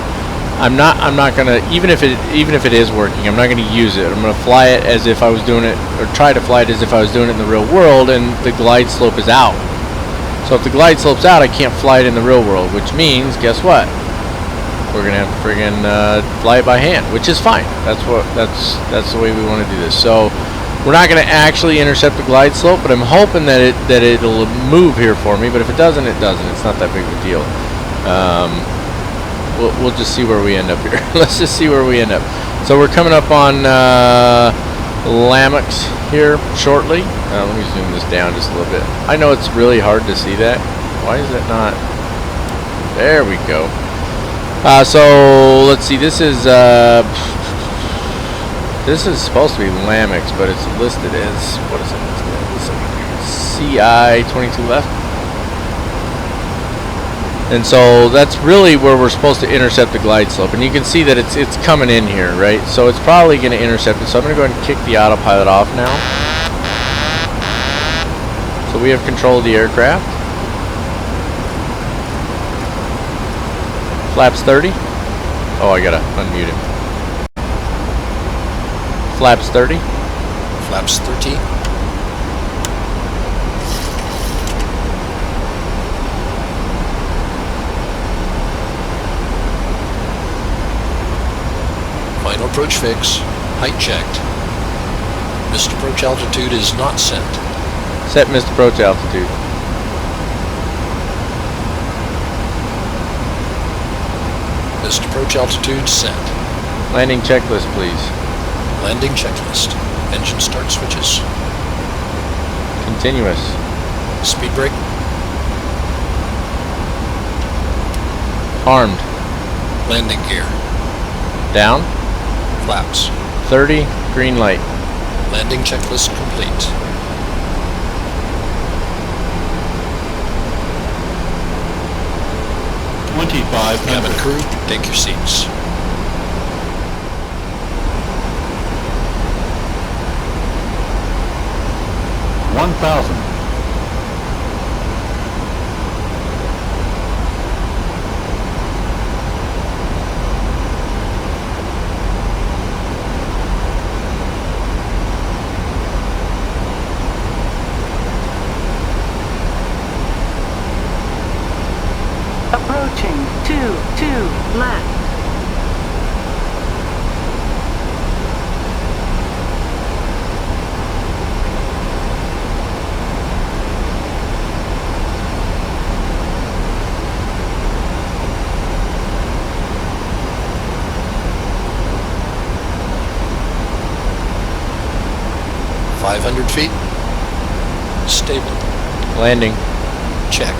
I'm not gonna, even if it is working, I'm not gonna use it. I'm gonna fly it as if I was doing it, or try to fly it as if I was doing it in the real world, and the glide slope is out. So if the glide slope's out, I can't fly it in the real world, which means, guess what? We're gonna have to friggin' fly it by hand, which is fine. That's the way we want to do this. So we're not gonna actually intercept the glide slope, but I'm hoping that it'll move here for me. But if it doesn't, it doesn't. It's not that big of a deal. We'll just see where we end up here. Let's just see where we end up. So we're coming up on Lamix here shortly. Let me zoom this down just a little bit. I know it's really hard to see that. Why is it not? There we go. So let's see. This is supposed to be Lamix, but it's listed as, what is it listed as? CI 22 left. And so that's really where we're supposed to intercept the glide slope. And you can see that it's coming in here, right? So it's probably going to intercept it. So I'm going to go ahead and kick the autopilot off now. So we have control of the aircraft. Flaps 30. Oh, I got to unmute him. Flaps 30. Flaps 30. Final approach fix. Height checked. Missed approach altitude is not set. Set missed approach altitude. Missed approach altitude set. Landing checklist, please. Landing checklist. Engine start switches. Continuous. Speed brake. Armed. Landing gear. Down. Flaps. 30. Green light. Landing checklist complete. Cabin crew, take your seats. Approaching 2 left. .500 feet. Stable. Landing. Check.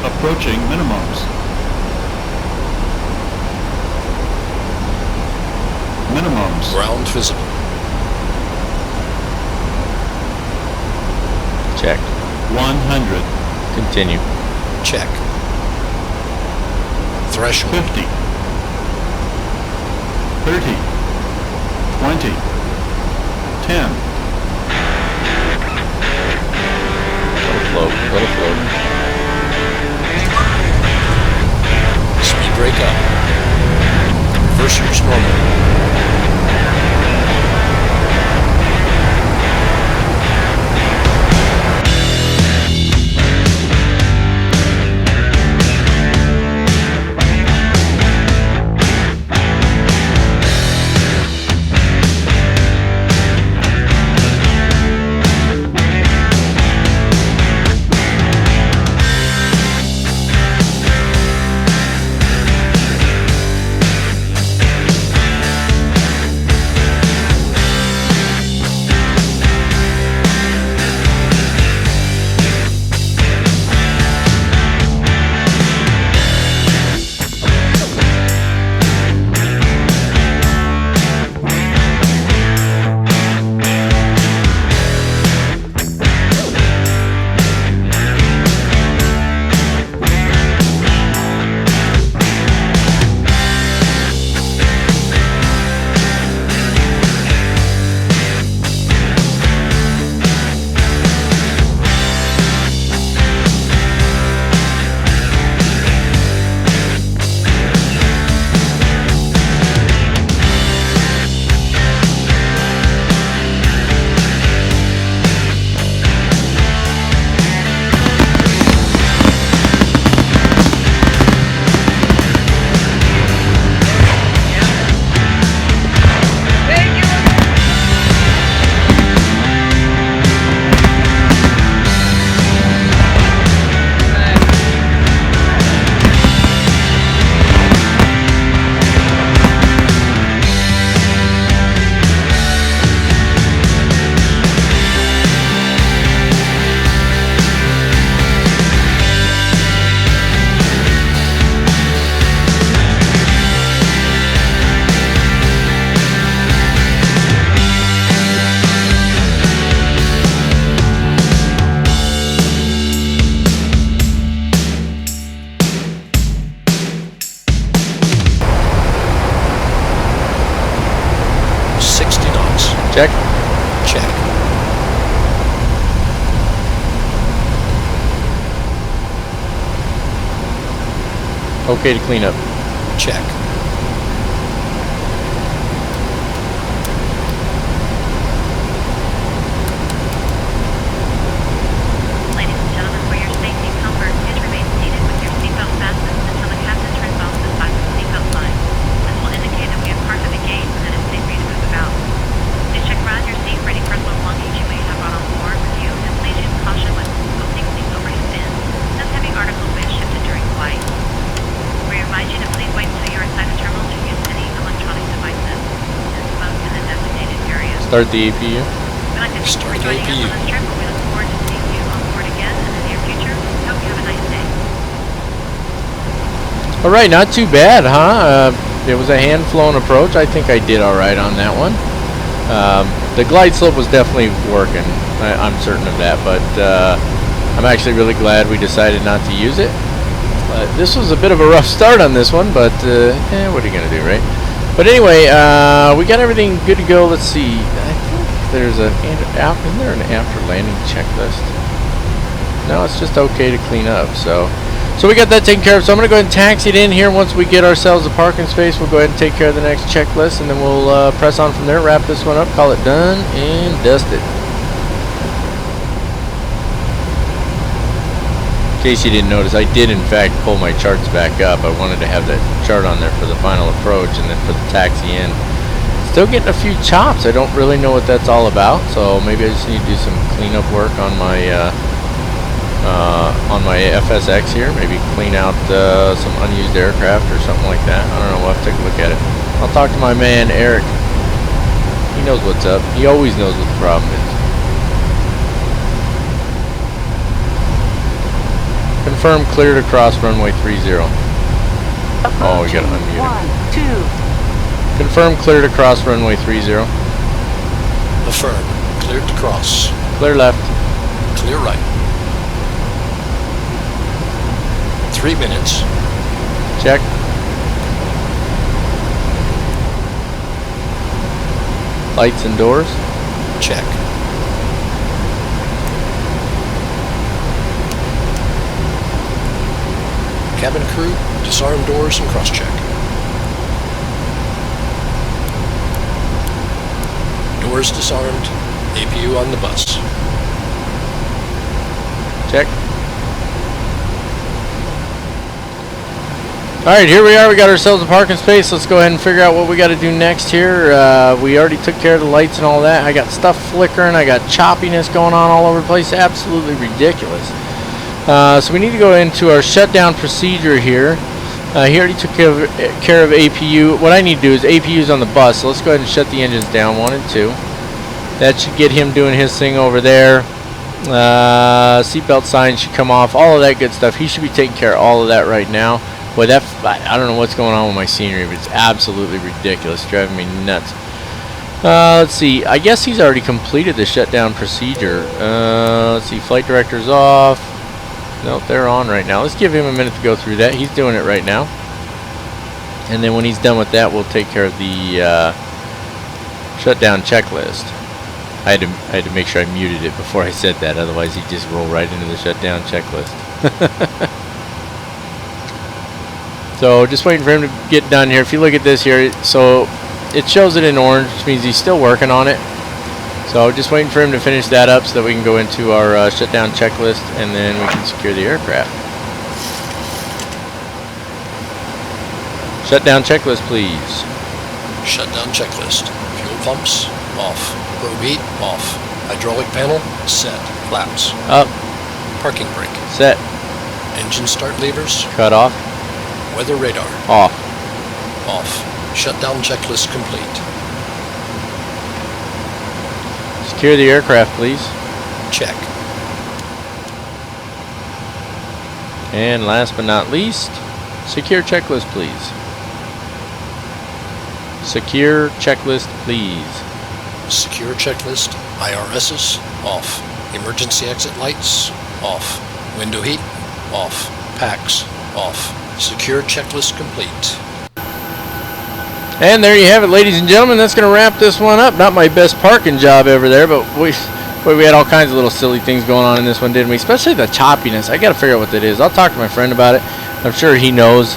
Approaching minimums. Minimums. Ground visible. Check. 100. Continue. Check. Threshold. 50. 30. 20. 10. Little float. Speed brake up. Reversers normal. Okay to clean up. Check. Ladies and gentlemen, for your safety and comfort, please remain seated with your seatbelt fastened until the captain turns off the silent seatbelt sign. This will indicate that we have parked at the gate and that it's safe for you to move about. Please check around your seat for any personal belongings you may have brought on board with you, and please use caution when opening things overhead bins, as heavy articles may have shifted during flight. We remind you to please wait until you are inside the terminal to use any electronic devices and smoke in the designated area. Start the APU. We'd like to thank you Start for the joining us APU. on this trip, and we look forward to seeing you on board again in the near future. Hope you have a nice day. All right, not too bad, huh? It was a hand-flown approach. I think I did all right on that one. The glide slope was definitely working. I'm certain of that, but I'm actually really glad we decided not to use it. This was a bit of a rough start on this one, but what are you gonna do, right? But anyway, we got everything good to go. Let's see. I think there's isn't there an after landing checklist? No, it's just okay to clean up. So we got that taken care of. So I'm gonna go ahead and taxi it in here. Once we get ourselves a parking space, we'll go ahead and take care of the next checklist, and then we'll press on from there. Wrap this one up, call it done, and dust it. In case you didn't notice, I did in fact pull my charts back up. I wanted to have that chart on there for the final approach and then for the taxi in. Still getting a few chops. I don't really know what that's all about, so maybe I just need to do some cleanup work on my FSX here. Maybe clean out some unused aircraft or something like that. I don't know. We'll have to take a look at it. I'll talk to my man Eric. He knows what's up. He always knows what the problem is. Confirm clear to cross runway 30. Oh, we gotta unmute it. 1, 2. Confirm clear to cross runway 30. Affirm. Cleared to cross. Clear left. Clear right. 3 minutes. Check. Lights and doors. Check. Cabin crew, disarm doors and cross-check. Doors disarmed. APU on the bus. Check. Alright, here we are. We got ourselves a parking space. Let's go ahead and figure out what we got to do next here. We already took care of the lights and all that. I got stuff flickering. I got choppiness going on all over the place. Absolutely ridiculous. So we need to go into our shutdown procedure here. He already took care of APU. What I need to do is APU's on the bus. So let's go ahead and shut the engines down, 1 and 2. That should get him doing his thing over there. Seatbelt sign should come off. All of that good stuff. He should be taking care of all of that right now. Boy, I don't know what's going on with my scenery, but it's absolutely ridiculous. Driving me nuts. Let's see. I guess he's already completed the shutdown procedure. Let's see. Flight director's off. Nope, they're on right now. Let's give him a minute to go through that. He's doing it right now. And then when he's done with that, we'll take care of the shutdown checklist. I had to make sure I muted it before I said that. Otherwise, he'd just roll right into the shutdown checklist. So just waiting for him to get done here. If you look at this here, so it shows it in orange, which means he's still working on it. So just waiting for him to finish that up so that we can go into our shutdown checklist, and then we can secure the aircraft. Shutdown checklist, please. Shutdown checklist. Fuel pumps, off. Probe heat, off. Hydraulic panel, set. Flaps. Up. Parking brake. Set. Engine start levers. Cut off. Weather radar. Off. Off. Shutdown checklist complete. Secure the aircraft, please. Check. And last but not least, secure checklist, please. Secure checklist, please. Secure checklist. IRSs, off. Emergency exit lights, off. Window heat, off. Packs, off. Secure checklist complete. And there you have it, ladies and gentlemen. That's going to wrap this one up. Not my best parking job ever there, but we had all kinds of little silly things going on in this one, didn't we? Especially the choppiness. I got to figure out what that is. I'll talk to my friend about it. I'm sure he knows.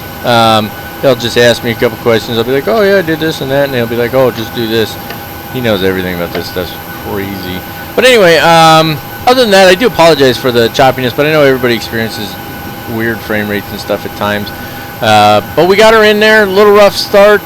He'll just ask me a couple questions. I'll be like, oh yeah, I did this and that, and he'll be like, oh, just do this. He knows everything about this stuff. Crazy. But anyway, other than that, I do apologize for the choppiness, but I know everybody experiences weird frame rates and stuff at times. But we got her in there. A little rough start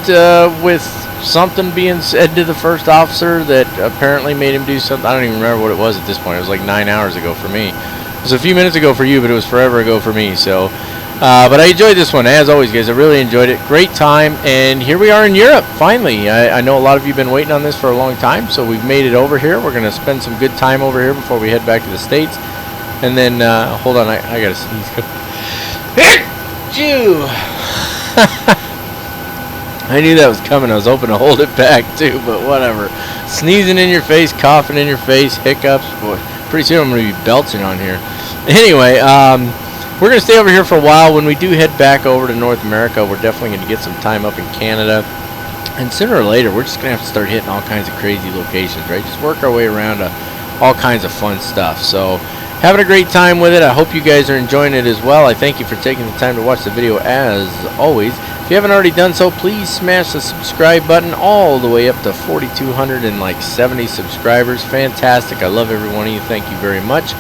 with something being said to the first officer that apparently made him do something. I don't even remember what it was at this point. It was like 9 hours ago for me. It was a few minutes ago for you, but it was forever ago for me. So, but I enjoyed this one, as always, guys. I really enjoyed it. Great time. And here we are in Europe, finally. I know a lot of you have been waiting on this for a long time, so we've made it over here. We're going to spend some good time over here before we head back to the States. And then, hold on, I got to sneeze. Chew. I knew that was coming. I was hoping to hold it back too, but whatever. Sneezing in your face, coughing in your face, hiccups. Boy, pretty soon I'm going to be belching on here. Anyway, we're going to stay over here for a while. When we do head back over to North America, we're definitely going to get some time up in Canada. And sooner or later, we're just going to have to start hitting all kinds of crazy locations, right? Just work our way around to all kinds of fun stuff. So, having a great time with it. I hope you guys are enjoying it as well. I thank you for taking the time to watch the video as always. If you haven't already done so, please smash the subscribe button all the way up to 4,270 subscribers. Fantastic. I love every one of you. Thank you very much.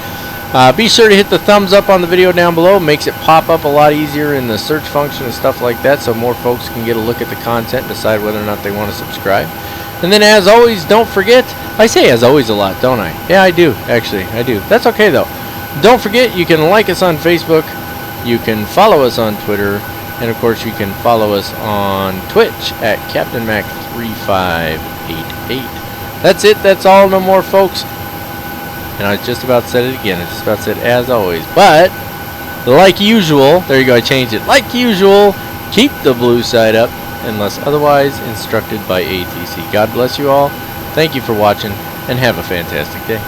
Be sure to hit the thumbs up on the video down below. It makes it pop up a lot easier in the search function and stuff like that, so more folks can get a look at the content and decide whether or not they want to subscribe. And then, as always, don't forget, I say as always a lot, don't I? Yeah, I do, actually, I do. That's okay, though. Don't forget, you can like us on Facebook, you can follow us on Twitter, and, of course, you can follow us on Twitch at CaptainMac3588. That's it, that's all, no more, folks. And I just about said it again, I just about said as always. But, like usual, there you go, I changed it. Like usual, keep the blue side up, unless otherwise instructed by ATC. God bless you all. Thank you for watching, and have a fantastic day.